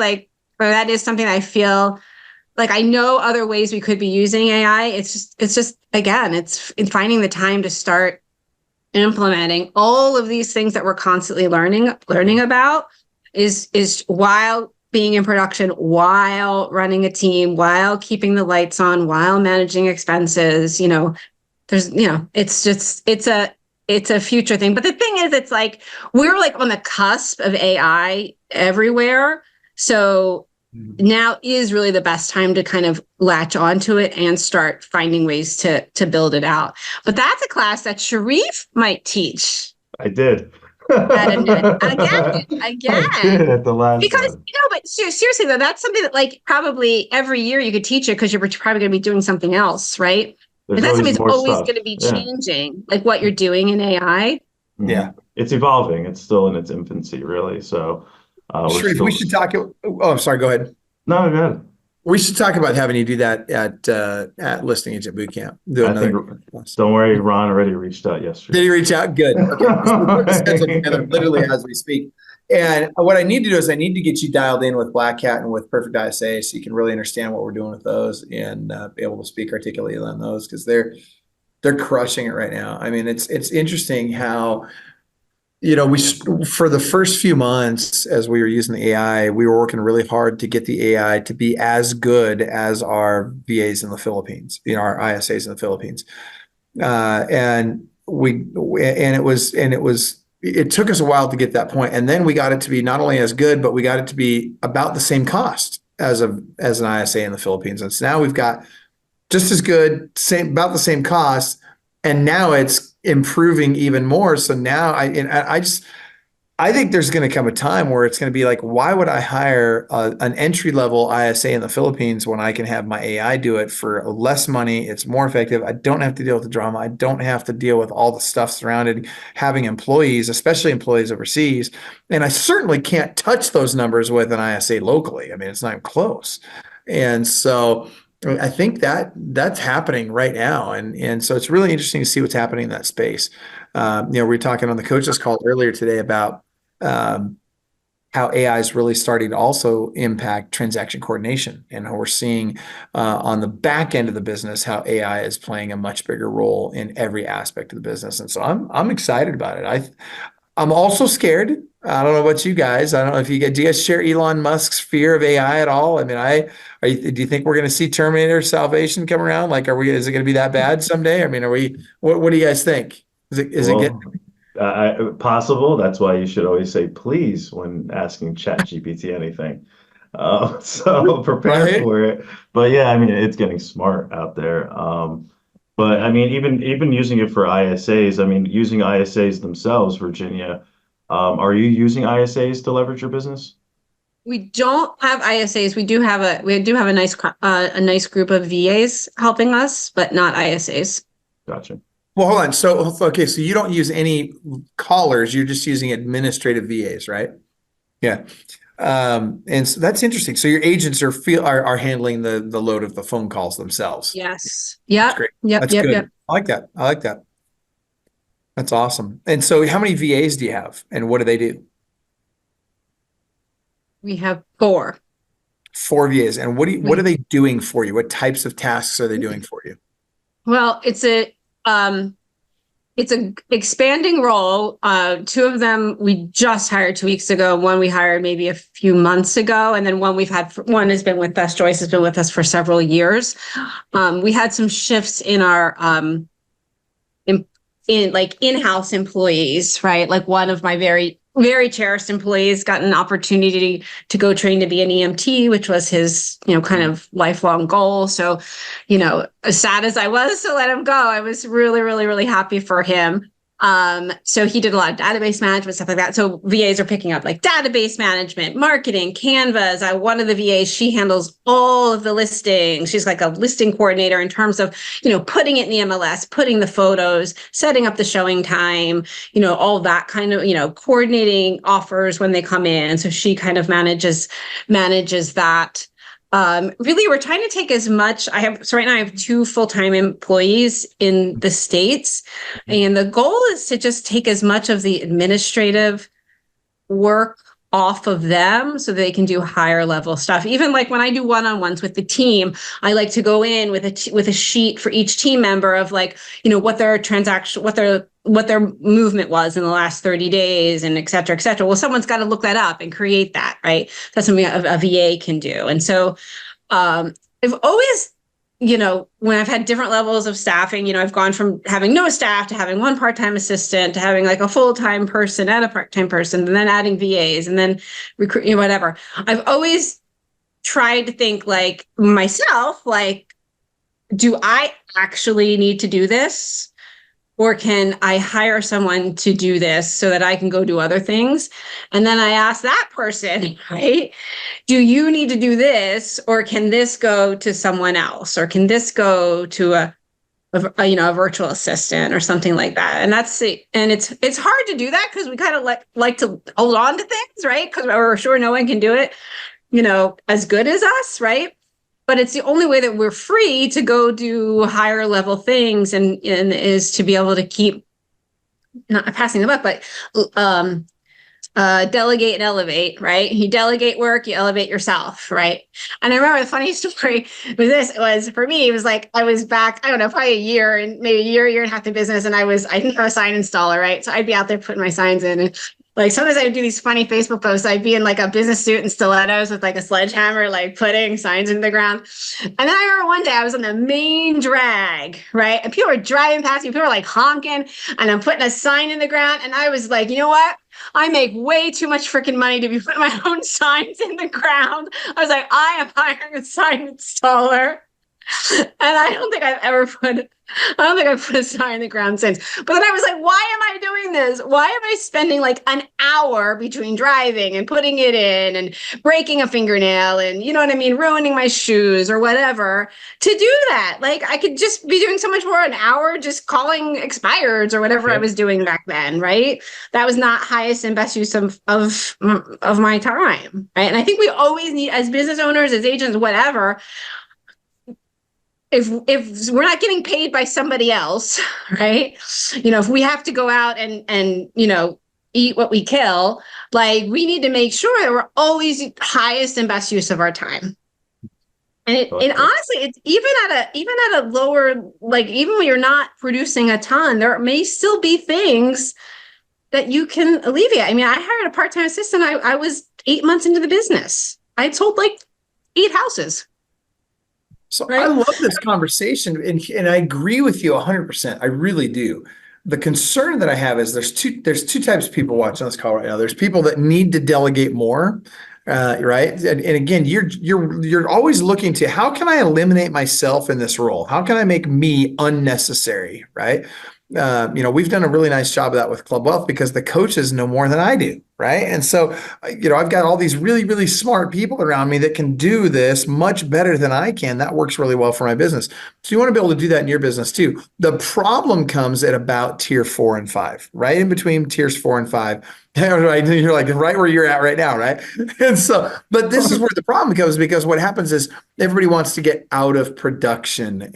that is something I feel like I know other ways we could be using AI. It's just again, it's in finding the time to start implementing all of these things that we're constantly learning about is while being in production, while running a team, while keeping the lights on, while managing expenses. It's a future thing. But the thing is, it's like we're like on the cusp of AI everywhere. So now is really the best time to kind of latch onto it and start finding ways to build it out. But that's a class that Sharif might teach. I did. Again. I did at the last Because, one. but seriously though, that's something that like probably every year you could teach it because you're probably going to be doing something else, right? There's But that's something that's more always stuff. going to be Yeah. changing, like what you're doing in AI. Mhm. Yeah. It's evolving. It's still in its infancy, really. So Sharif, we should talk. Oh, I'm sorry. Go ahead. No, go ahead. We should talk about having you do that at Listing Agent Bootcamp. Don't worry, Ron already reached out yesterday. Did he reach out? Good. Okay. So we're putting the schedule together literally as we speak. And what I need to do is I need to get you dialed in with Black Hat and with Perfect ISA so you can really understand what we're doing with those and be able to speak articulately on those because they're crushing it right now. I mean, it's interesting how, we for the first few months as we were using the AI, we were working really hard to get the AI to be as good as our VAs in the Philippines, our ISAs in the Philippines. It took us a while to get that point. And then we got it to be not only as good, but we got it to be about the same cost as an ISA in the Philippines. And so now we've got just as good, about the same cost. And now it's improving even more. So now I think there's going to come a time where it's going to be like, why would I hire an entry-level ISA in the Philippines when I can have my AI do it for less money? It's more effective. I don't have to deal with the drama. I don't have to deal with all the stuff surrounded having employees, especially employees overseas. And I certainly can't touch those numbers with an ISA locally. I mean, it's not even close. And so I think that's happening right now. And so it's really interesting to see what's happening in that space. We were talking on the coaches call earlier today about how AI is really starting to also impact transaction coordination. And we're seeing on the back end of the business how AI is playing a much bigger role in every aspect of the business. And so I'm excited about it. I'm also scared I don't know about you guys. I don't know if do you guys share Elon Musk's fear of AI at all? I mean, do you think we're going to see Terminator Salvation come around? Like, is it going to be that bad someday? I mean, what do you guys think? Is it Well, getting? possible. That's why you should always say please when asking ChatGPT anything. So prepare Right? for it. But yeah, I mean, it's getting smart out there. But I mean, even using it for ISAs, I mean, using ISAs themselves, Virginia, are you using ISAs to leverage your business? We don't have ISAs. We do have a nice group of VAs helping us, but not ISAs. Gotcha. Well, hold on. So, okay, so you don't use any callers. You're just using administrative VAs, right? Yeah. And so that's interesting. So your agents are handling the load of the phone calls themselves. Yes. That's Yep. great. Yep. That's Yep. good. Yep. I like that. I like that. That's awesome. And so how many VAs do you have and what do they do? We have 4. 4 VAs. And what are they doing for you? What types of tasks are they doing for you? Well, it's a expanding role. 2 of them we just hired 2 weeks ago. One we hired maybe a few months ago, and then one has been with us. Joyce has been with us for several years. We had some shifts in our in like in-house employees, right? Like one of my very, very cherished employees got an opportunity to go train to be an EMT, which was his, kind of lifelong goal. So, as sad as I was to let him go, I was really, really, really happy for him. So he did a lot of database management, stuff like that. So VAs are picking up like database management, marketing, Canvas. One of the VAs, she handles all of the listings. She's like a listing coordinator in terms of, putting it in the MLS, putting the photos, setting up the showing time, all that kind of, coordinating offers when they come in. So she kind of manages that. Really, we're trying to take as much. So right now I have 2 full-time employees in the States, and the goal is to just take as much of the administrative work off of them so they can do higher level stuff. Even like when I do one-on-ones with the team, I like to go in with a sheet for each team member of like, what their transaction, what their movement was in the last 30 days and et cetera, et cetera. Well, someone's got to look that up and create that, right? That's something a VA can do. And so I've always, when I've had different levels of staffing, I've gone from having no staff to having 1 part-time assistant to having like a full-time person and a part-time person, and then adding VAs and then recruit, whatever. I've always tried to think like myself, like, do I actually need to do this? Or can I hire someone to do this so that I can go do other things? And then I ask that person, right? Do you need to do this, or can this go to someone else, or can this go to a virtual assistant or something like that? And that's it. And it's hard to do that because we kind of like to hold on to things, right? Because we're sure no one can do it, as good as us, right? But it's the only way that we're free to go do higher level things and is to be able to keep not passing the buck, but delegate and elevate, right? You delegate work, you elevate yourself, right? And I remember the funny story with this was for me, it was like I was back, I don't know, probably a year and maybe a year and a half in business. And I didn't have a sign installer, right? So I'd be out there putting my signs in, and like sometimes I would do these funny Facebook posts. I'd be in like a business suit and stilettos with like a sledgehammer, like putting signs in the ground. And then I remember one day I was on the main drag, right? And people were driving past me, people were like honking, and I'm putting a sign in the ground. And I was like, you know what? I make way too much freaking money to be putting my own signs in the ground. I was like, I am hiring a sign installer. And I don't think I've put a sign in the ground since. But then I was like, why am I doing this? Why am I spending like an hour between driving and putting it in and breaking a fingernail and, ruining my shoes or whatever to do that? Like I could just be doing so much more, an hour just calling expireds or whatever I was doing back then, right? That was not highest and best use of my time, right? And I think we always need, as business owners, as agents, whatever, if we're not getting paid by somebody else, right? If we have to go out and eat what we kill, like we need to make sure that we're always highest and best use of our time. And honestly, it's even at a lower, like even when you're not producing a ton, there may still be things that you can alleviate. I mean, I hired a part-time assistant. I was 8 months into the business. I had sold like 8 houses. So right? I love this conversation, and I agree with you 100%. I really do. The concern that I have is there's two types of people watching this call right now. There's people that need to delegate more, right? And again, you're always looking to, how can I eliminate myself in this role? How can I make me unnecessary, right? We've done a really nice job of that with Club Wealth because the coaches know more than I do, right? And so, I've got all these really, really smart people around me that can do this much better than I can. That works really well for my business. So you want to be able to do that in your business too. The problem comes at about tier 4 and 5, right in between tiers 4 and 5. Right? You're like right where you're at right now, right? And so, but this is where the problem comes, because what happens is everybody wants to get out of production.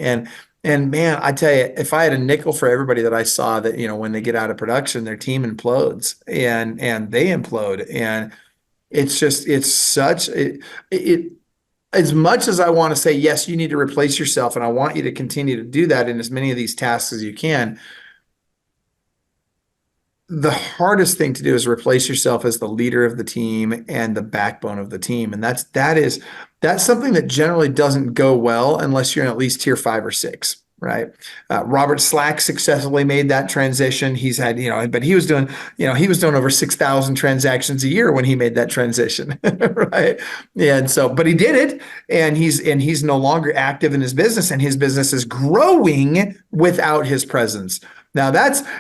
And man, I tell you, if I had a nickel for everybody that I saw that, when they get out of production, their team implodes and they implode. And it's just, as much as I want to say, yes, you need to replace yourself. And I want you to continue to do that in as many of these tasks as you can. The hardest thing to do is replace yourself as the leader of the team and the backbone of the team. And that's something that generally doesn't go well unless you're in at least tier 5 or 6, right? Robert Slack successfully made that transition. He's had, but he was doing over 6,000 transactions a year when he made that transition, right? And so, but he did it, and he's no longer active in his business, and his business is growing without his presence. Now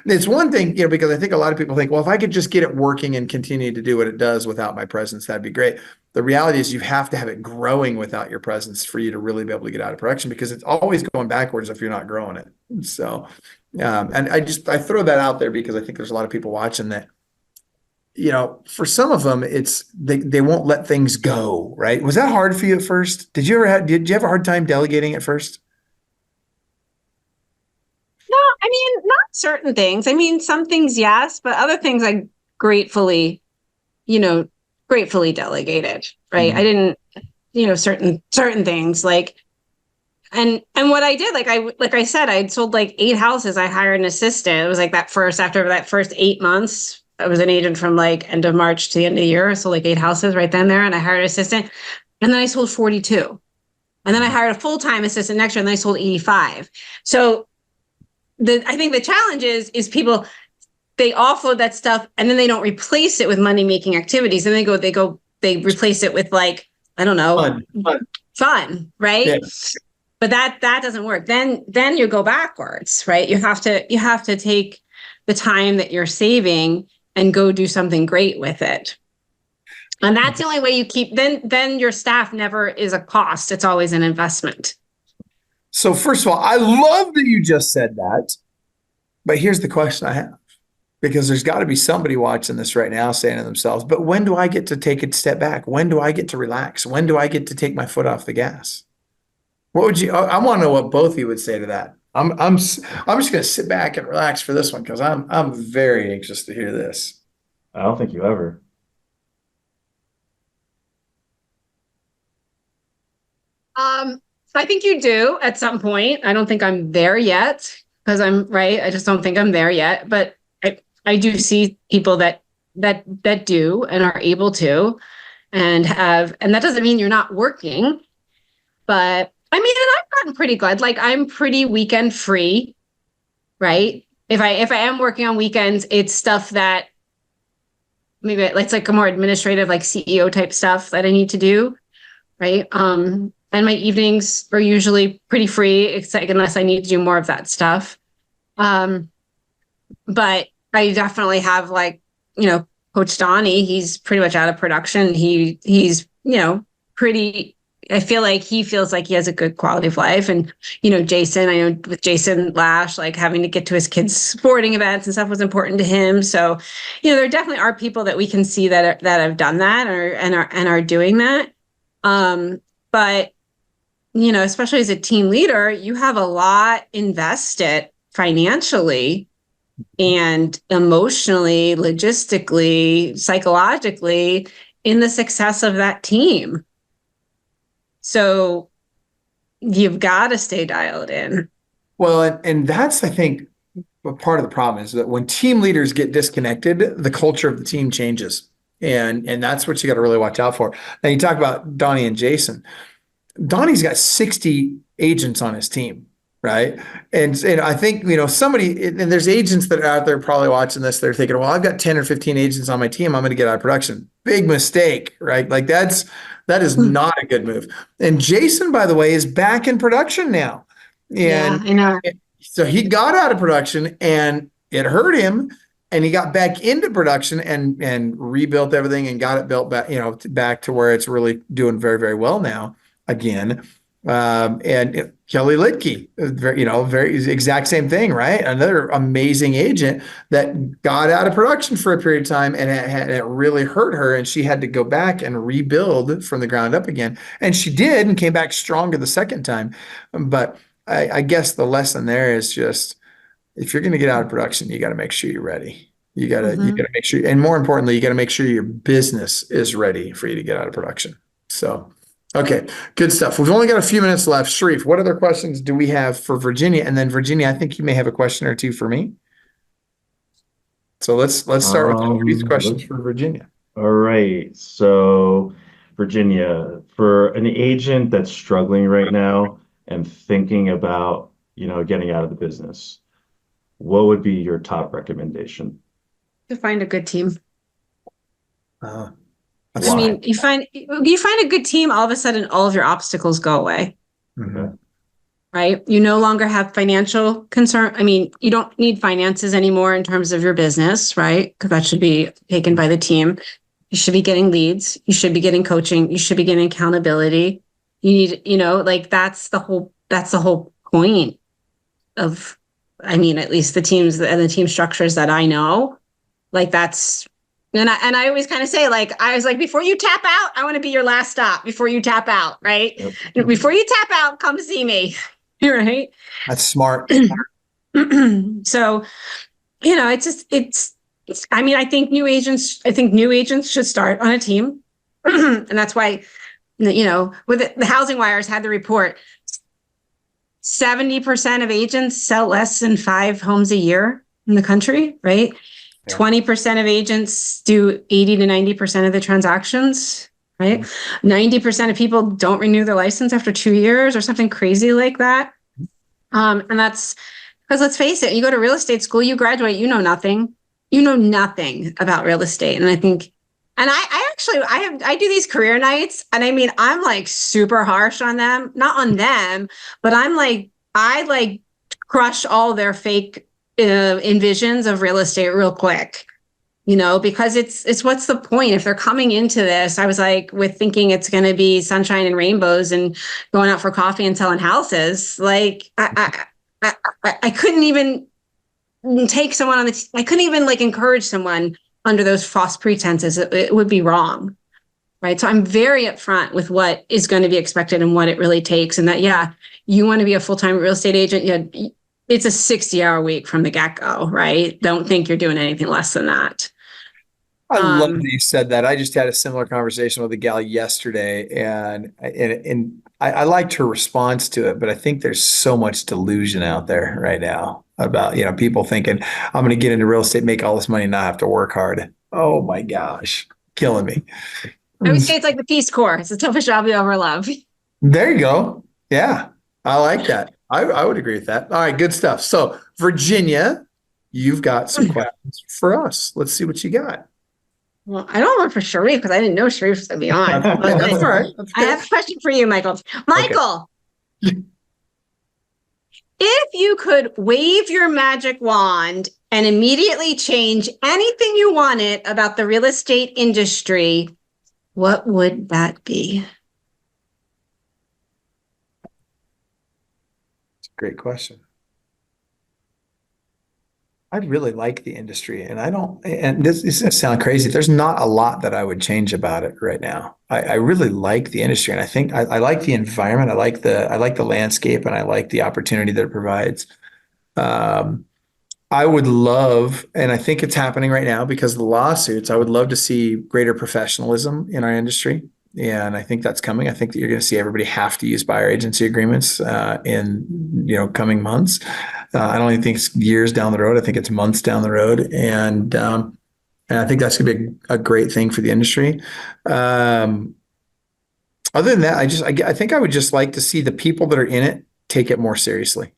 it's one thing, because I think a lot of people think, well, if I could just get it working and continue to do what it does without my presence, that'd be great. The reality is you have to have it growing without your presence for you to really be able to get out of production, because it's always going backwards if you're not growing it. So, and I throw that out there because I think there's a lot of people watching that, for some of them, it's they won't let things go, right? Was that hard for you at first? Did you have a hard time delegating at first? No, I mean, not certain things. I mean, some things, yes, but other things I gratefully delegated, right? Mm-hmm. I didn't, certain things like, and what I did, like I said, I'd sold like 8 houses. I hired an assistant. It was like after that first 8 months, I was an agent from like end of March to the end of the year. I sold like 8 houses right then there. And I hired an assistant, and then I sold 42. And then I hired a full-time assistant next year, and then I sold 85. So I think the challenge is people, they offload that stuff and then they don't replace it with money-making activities. And they replace it with like, I don't know, fun, right? Yes. But that doesn't work. Then you go backwards, right? You have to take the time that you're saving and go do something great with it. And that's the only way you keep, then your staff never is a cost. It's always an investment. So first of all, I love that you just said that, but here's the question I have, because there's got to be somebody watching this right now saying to themselves, but when do I get to take a step back? When do I get to relax? When do I get to take my foot off the gas? What would you, I want to know what both of you would say to that. I'm just going to sit back and relax for this one, because I'm very anxious to hear this. I don't think you ever. I think you do at some point. I don't think I'm there yet, because I'm right. I just don't think I'm there yet. But I do see people that do and are able to, and that doesn't mean you're not working. But I mean, and I've gotten pretty good. Like, I'm pretty weekend free, right? If I am working on weekends, it's stuff that maybe it's like a more administrative, like CEO type stuff that I need to do, right? And my evenings are usually pretty free, unless I need to do more of that stuff. But I definitely have, like, Coach Donnie, he's pretty much out of production. He's, pretty, I feel like he feels like he has a good quality of life. And, Jason, I know with Jason Lash, like having to get to his kids' sporting events and stuff was important to him. So, there definitely are people that we can see that have done that and are doing that. But, especially as a team leader, you have a lot invested financially and emotionally, logistically, psychologically in the success of that team. So you've got to stay dialed in. Well, and that's, I think, But part of the problem is that when team leaders get disconnected, the culture of the team changes. And that's what you got to really watch out for. Now you talk about Donnie and Jason. Donnie's got 60 agents on his team, right? And I think, somebody, and there's agents that are out there probably watching this, they're thinking, well, I've got 10 or 15 agents on my team, I'm going to get out of production. Big mistake, right? Like that is not a good move. And Jason, by the way, is back in production now. And yeah, I know. So he got out of production and it hurt him, and he got back into production and rebuilt everything and got it built back, back to where it's really doing very, very well now again. And Kelly Lidke, very exact same thing, right? Another amazing agent that got out of production for a period of time, and it really hurt her, and she had to go back and rebuild from the ground up again. And she did, and came back stronger the second time. But I guess the lesson there is just, if you're going to get out of production, you got to make sure you're ready. You got to make sure, and more importantly, you got to make sure your business is ready for you to get out of production. So, okay, good stuff. We've only got a few minutes left. Sharif, what other questions do we have for Virginia? And then Virginia, I think you may have a question or two for me. So let's start with these questions for Virginia. All right. So Virginia, for an agent that's struggling right now and thinking about, getting out of the business, what would be your top recommendation? To find a good team. I mean, you find a good team, all of a sudden all of your obstacles go away. Mm-hmm. Right? You no longer have financial concern. I mean, you don't need finances anymore in terms of your business, right? Because that should be taken by the team. You should be getting leads. You should be getting coaching. You should be getting accountability. You need, that's the whole point of, at least the teams and the team structures that I know, that's, and I always kind of say, I was like, before you tap out, I want to be your last stop before you tap out, right? Yep. Before you tap out, come see me, right? That's smart. So, I think new agents should start on a team. And that's why, with the Housing Wires had the report, 70% of agents sell less than 5 homes a year in the country, right? Yeah. 20% of agents do 80 to 90% of the transactions, right? Mm-hmm. 90% of people don't renew their license after 2 years or something crazy like that. And that's because, let's face it, you go to real estate school, you graduate, you know nothing about real estate. And I think, and I do these career nights, and I'm super harsh on them, not on them, but I crush all their fake envisions of real estate real quick, because it's what's the point if they're coming into this? I was with thinking it's going to be sunshine and rainbows and going out for coffee and selling houses. I couldn't even take someone I couldn't even encourage someone under those false pretenses. It would be wrong. Right. So I'm very upfront with what is going to be expected and what it really takes. And that, you want to be a full-time real estate agent. Yeah. It's a 60-hour week from the get-go, right? Don't think you're doing anything less than that. I love that you said that. I just had a similar conversation with a gal yesterday, and I liked her response to it, but I think there's so much delusion out there right now about, people thinking, I'm going to get into real estate, make all this money, and not have to work hard. Oh my gosh, killing me. I would say it's like the Peace Corps. It's the toughest job you ever love. There you go. Yeah, I like that. I would agree with that. All right, good stuff. So Virginia, you've got some questions for us. Let's see what you got. Well, I don't want for Sharif because I didn't know Sharif was going to be on. That's all right. I have a question for you, Michael. Michael, okay. If you could wave your magic wand and immediately change anything you wanted about the real estate industry, what would that be? Great question. I really like the industry, and this is going to sound crazy. There's not a lot that I would change about it right now. I really like the industry, and I think I like the environment. I like the landscape, and I like the opportunity that it provides. I would love, and I think it's happening right now because of the lawsuits, I would love to see greater professionalism in our industry. And I think that's coming. I think that you're going to see everybody have to use buyer agency agreements in coming months. I don't even think it's years down the road. I think it's months down the road. And I think that's going to be a great thing for the industry. Other than that, I think I would just like to see the people that are in it take it more seriously.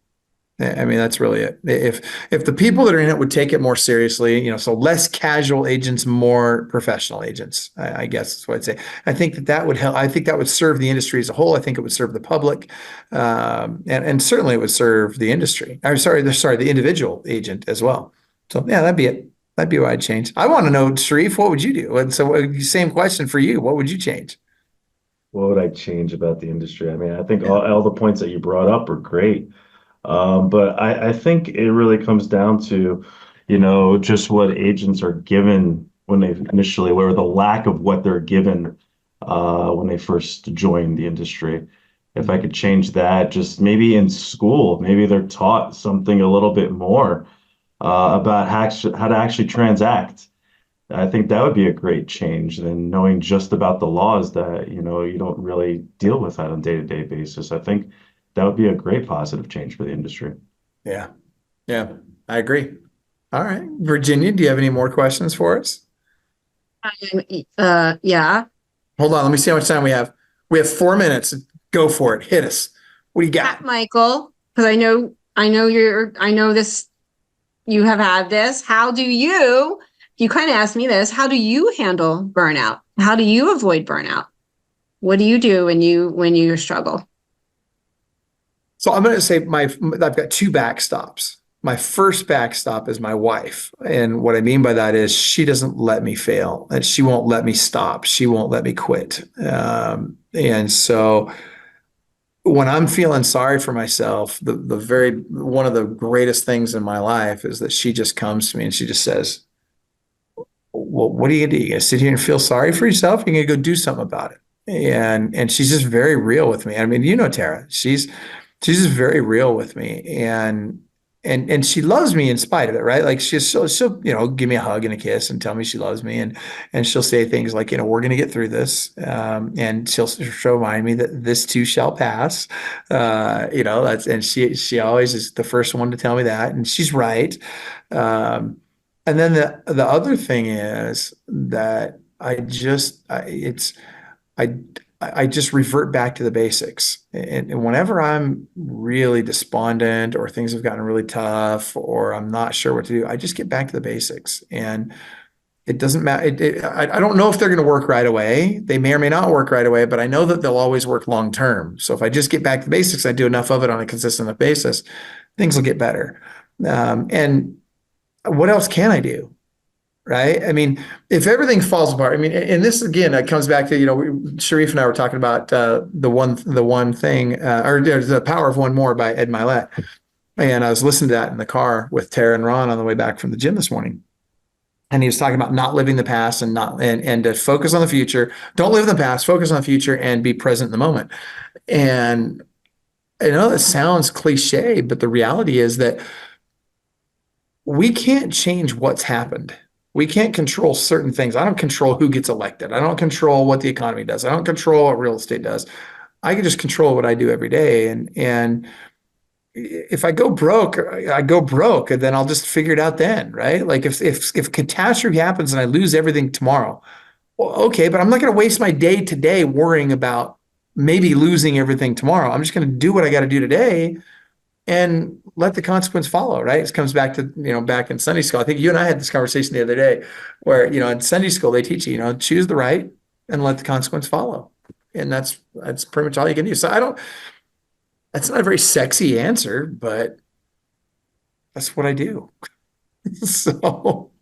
I mean, that's really it. If the people that are in it would take it more seriously, so less casual agents, more professional agents, I guess that's what I'd say. I think that would help. I think that would serve the industry as a whole. I think it would serve the public, and certainly it would serve the industry. I'm sorry, the individual agent as well. So yeah, that'd be it. That'd be what I'd change. I want to know, Sharif, what would you do? And so, same question for you. What would you change? What would I change about the industry? I mean, I think all the points that you brought up are great. But I think it really comes down to, just what agents are given when they initially, or the lack of what they're given when they first join the industry. If I could change that, just maybe in school, maybe they're taught something a little bit more about how to actually transact. I think that would be a great change than knowing just about the laws that, you don't really deal with that on a day-to-day basis. I think that would be a great positive change for the industry. Yeah. Yeah, I agree. All right. Virginia, do you have any more questions for us? Yeah. Hold on. Let me see how much time we have. We have 4 minutes. Go for it. Hit us. What do you got? Michael, because I know this, you have had this. How do you kind of asked me this, how do you handle burnout? How do you avoid burnout? What do you do when you struggle? So I'm going to say I've got 2 backstops. My first backstop is my wife. And what I mean by that is she doesn't let me fail, and she won't let me stop. She won't let me quit. And so when I'm feeling sorry for myself, one of the greatest things in my life is that she just comes to me and she just says, well, what are you going to do? You going to sit here and feel sorry for yourself? You're going to go do something about it. And she's just very real with me. I mean, Tara, she's just very real with me, and she loves me in spite of it, right? Like she'll give me a hug and a kiss and tell me she loves me, and she'll say things like, we're going to get through this, and she'll remind me that this too shall pass, and she always is the first one to tell me that, and she's right. And then the other thing is that I just revert back to the basics. And whenever I'm really despondent or things have gotten really tough or I'm not sure what to do, I just get back to the basics. And it doesn't matter. I don't know if they're going to work right away. They may or may not work right away, but I know that they'll always work long term. So if I just get back to the basics, I do enough of it on a consistent enough basis, things will get better. And what else can I do? Right. I mean, if everything falls apart, I mean, and this again, it comes back to, Sharif and I were talking about the one thing, or The Power of One More by Ed Milet. And I was listening to that in the car with Tara and Ron on the way back from the gym this morning. And he was talking about not living the past and to focus on the future. Don't live in the past, focus on the future and be present in the moment. And I know that sounds cliche, but the reality is that we can't change what's happened. We can't control certain things. I don't control who gets elected. I don't control what the economy does. I don't control what real estate does. I can just control what I do every day. And if I go broke, and then I'll just figure it out then, right? Like if catastrophe happens and I lose everything tomorrow, well, okay, but I'm not going to waste my day today worrying about maybe losing everything tomorrow. I'm just going to do what I got to do today and let the consequence follow, right? It comes back to, back in Sunday school. I think you and I had this conversation the other day where, in Sunday school, they teach you, choose the right and let the consequence follow. And that's pretty much all you can do. So that's not a very sexy answer, but that's what I do. So,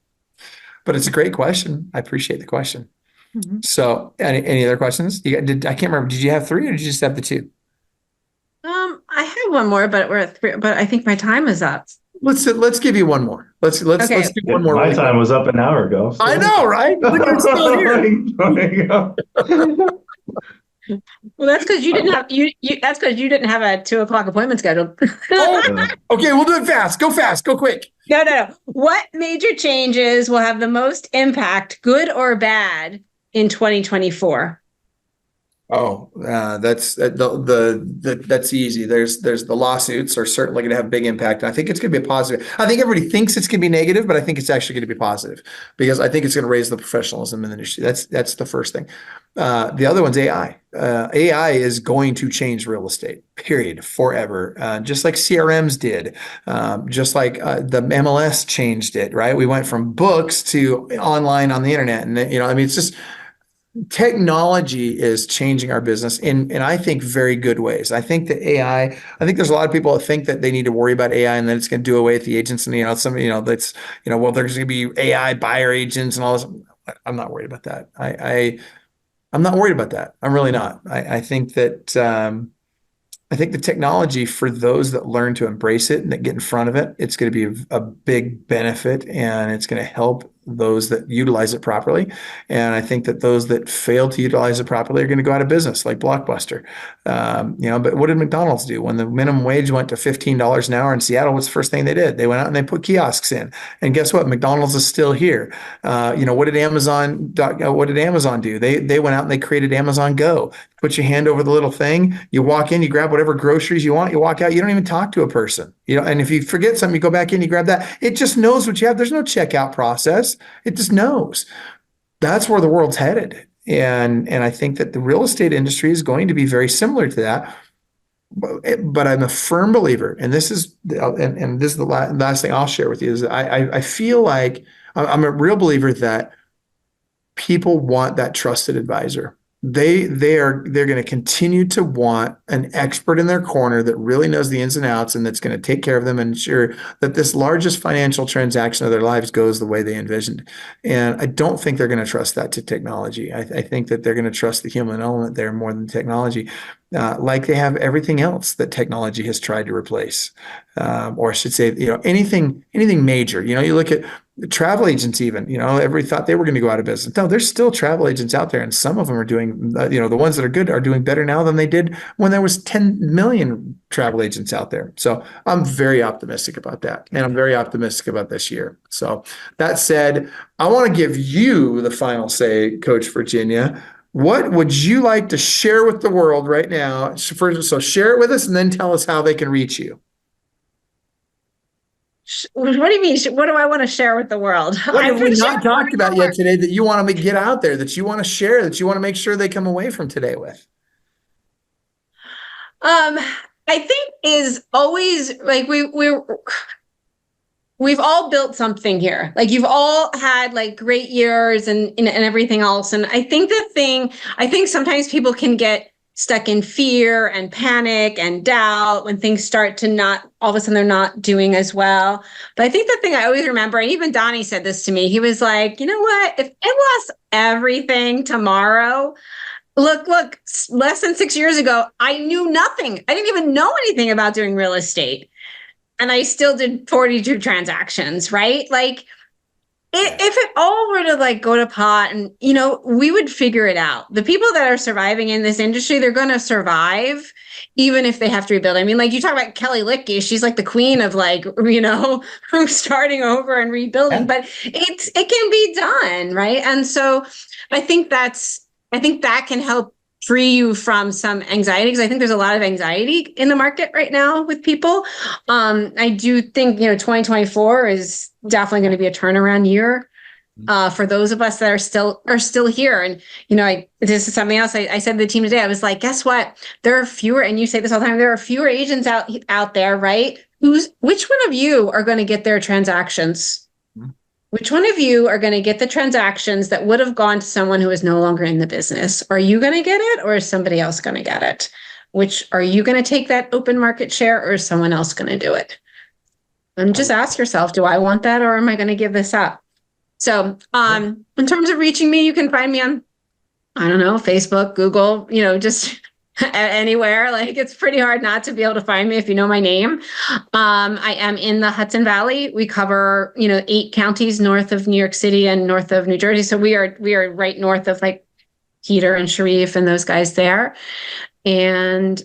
but it's a great question. I appreciate the question. Mm-hmm. So any other questions? I can't remember. Did you have 3 or did you just have the 2? I have one more, but we're at 3, but I think my time is up. Let's give you one more. Let's do one more. My time was up an hour ago. So. I know, right? Look, you're still here. Well, that's because you didn't have that's because you didn't have a 2:00 appointment scheduled. Okay, we'll do it fast. Go fast. Go quick. No. What major changes will have the most impact, good or bad, in 2024? That's easy. There's the lawsuits are certainly going to have a big impact. I think it's going to be a positive. I think everybody thinks it's going to be negative, but I think it's actually going to be positive because I think it's going to raise the professionalism in the industry. That's the first thing. The other one's AI. AI is going to change real estate, period, forever. Just like CRMs did, just like the MLS changed it. Right? We went from books to online on the internet, and I mean, it's just. Technology is changing our business in I think very good ways. I think that AI, I think there's a lot of people that think that they need to worry about AI and then it's going to do away with the agents and that's well, there's going to be AI buyer agents and all this. I'm not worried about that. I'm not worried about that. I'm really not. I think that I think the technology, for those that learn to embrace it and that get in front of it, it's going to be a big benefit, and it's going to help those that utilize it properly. And I think that those that fail to utilize it properly are going to go out of business, like Blockbuster. But what did McDonald's do when the minimum wage went to $15 an hour in Seattle? What's the first thing they did? They went out and they put kiosks in. And guess what? McDonald's is still here. What did Amazon do? They went out and they created Amazon Go. Put your hand over the little thing. You walk in, you grab whatever groceries you want. You walk out. You don't even talk to a person. And if you forget something, you go back in, you grab that. It just knows what you have. There's no checkout process. It just knows. That's where the world's headed. And I think that the real estate industry is going to be very similar to that. But I'm a firm believer, and this is the last thing I'll share with you, is I feel like I'm a real believer that people want that trusted advisor. They're going to continue to want an expert in their corner that really knows the ins and outs and that's going to take care of them and ensure that this largest financial transaction of their lives goes the way they envisioned. And I don't think they're going to trust that to technology. I think that they're going to trust the human element there more than technology, like they have everything else that technology has tried to replace. Or I should say, anything major. You look at travel agents even, everybody thought they were going to go out of business. No, there's still travel agents out there, and some of them are doing, the ones that are good are doing better now than they did when there was 10 million travel agents out there. So I'm very optimistic about that, and I'm very optimistic about this year. So that said, I want to give you the final say, Coach Virginia. What would you like to share with the world right now? So share it with us and then tell us how they can reach you. What do you mean? What do I want to share with the world? What have we not talked about yet today that you want to get out there, that you want to share, that you want to make sure they come away from today with? I think is always like we've all built something here. Like you've all had like great years and everything else. And I think sometimes people can get stuck in fear and panic and doubt when things start to not, all of a sudden they're not doing as well. But I think the thing I always remember, and even Donnie said this to me, he was like, you know what, if I lost everything tomorrow, look, less than 6 years ago, I knew nothing. I didn't even know anything about doing real estate. And I still did 42 transactions, right? Like, if it all were to like go to pot and, we would figure it out. The people that are surviving in this industry, they're going to survive even if they have to rebuild. I mean, like you talk about Kelly Licky, she's like the queen of like, starting over and rebuilding, but it can be done. Right. And so I think that can help free you from some anxiety, because I think there's a lot of anxiety in the market right now with people. I do think, 2024 is definitely going to be a turnaround year for those of us that are still here. And, this is something else I said to the team today. I was like, guess what? There are fewer, and you say this all the time, there are fewer agents out there, right? Which one of you are going to get their transactions? Which one of you are going to get the transactions that would have gone to someone who is no longer in the business? Are you going to get it, or is somebody else going to get it? Are you going to take that open market share, or is someone else going to do it? And just ask yourself, do I want that, or am I going to give this up? So in terms of reaching me, you can find me on, I don't know, Facebook, Google, just anywhere. Like it's pretty hard not to be able to find me if you know my name. I am in the Hudson Valley. We cover, 8 counties north of New York City and north of New Jersey. So we are right north of like Peter and Sharif and those guys there. And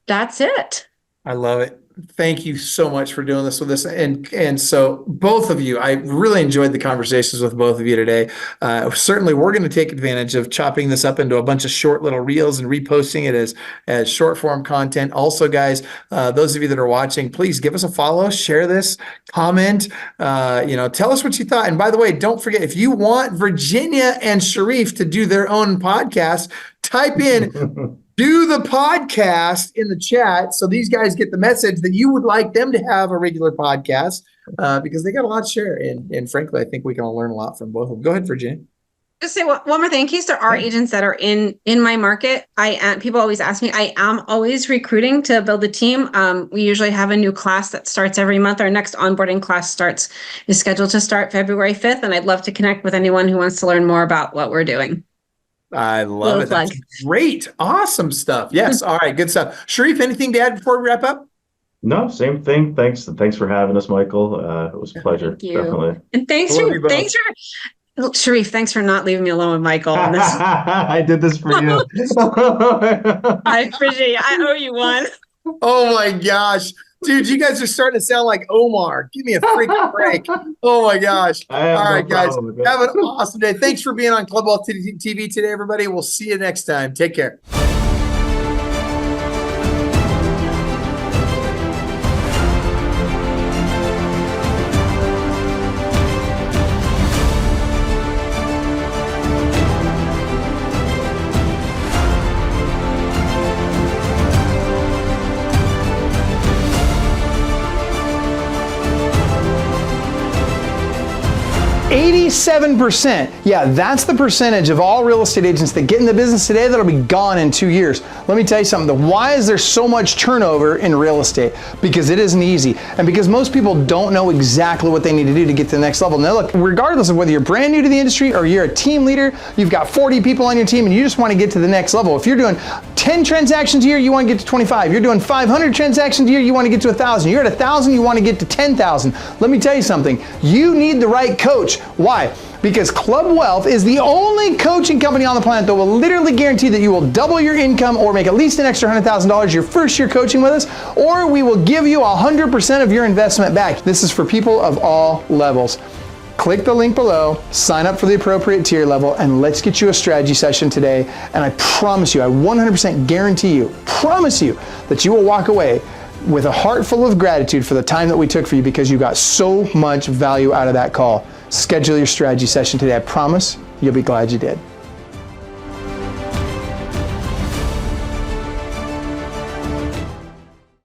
that's it. I love it. thank you so much for doing this with us. And so both of you, I really enjoyed the conversations with both of you today. Certainly, we're going to take advantage of chopping this up into a bunch of short little reels and reposting it as short form content. Also, guys, those of you that are watching, please give us a follow, share this, comment, tell us what you thought. And by the way, don't forget, if you want Virginia and Sharif to do their own podcast, type in do the podcast in the chat so these guys get the message that you would like them to have a regular podcast because they got a lot to share. And frankly, I think we can all learn a lot from both of them. Go ahead, Virginia. Just say one more thing. In case there are agents that are in my market, people always ask me, I am always recruiting to build a team. We usually have a new class that starts every month. Our next onboarding class is scheduled to start February 5th. And I'd love to connect with anyone who wants to learn more about what we're doing. I love it. That's great. Awesome stuff. Yes. All right. Good stuff. Sharif, anything to add before we wrap up? No, same thing. Thanks for having us, Michael. It was a pleasure. Thank you. Definitely. And thanks for Sharif, thanks for not leaving me alone with Michael on this. I did this for you. I appreciate it. I owe you one. Oh my gosh. Dude, you guys are starting to sound like Omar. Give me a freaking break. Oh my gosh. All right, guys. Have an awesome day. Thanks for being on Clubwell TV today, everybody. We'll see you next time. Take care. 87%. Yeah, that's the percentage of all real estate agents that get in the business today that'll be gone in 2 years. Let me tell you something. Why is there so much turnover in real estate? Because it isn't easy. And because most people don't know exactly what they need to do to get to the next level. Now look, regardless of whether you're brand new to the industry or you're a team leader, you've got 40 people on your team and you just want to get to the next level. If you're doing 10 transactions a year, you want to get to 25. You're doing 500 transactions a year, you want to get to 1,000. You're at 1,000, you want to get to 10,000. Let me tell you something. You need the right coach. Why? Because Club Wealth is the only coaching company on the planet that will literally guarantee that you will double your income or make at least an extra $100,000 your first year coaching with us, or we will give you 100% of your investment back. This is for people of all levels. Click the link below, sign up for the appropriate tier level, and let's get you a strategy session today. And I promise you, I 100% guarantee you, promise you that you will walk away with a heart full of gratitude for the time that we took for you because you got so much value out of that call. Schedule your strategy session today. I promise you'll be glad you did.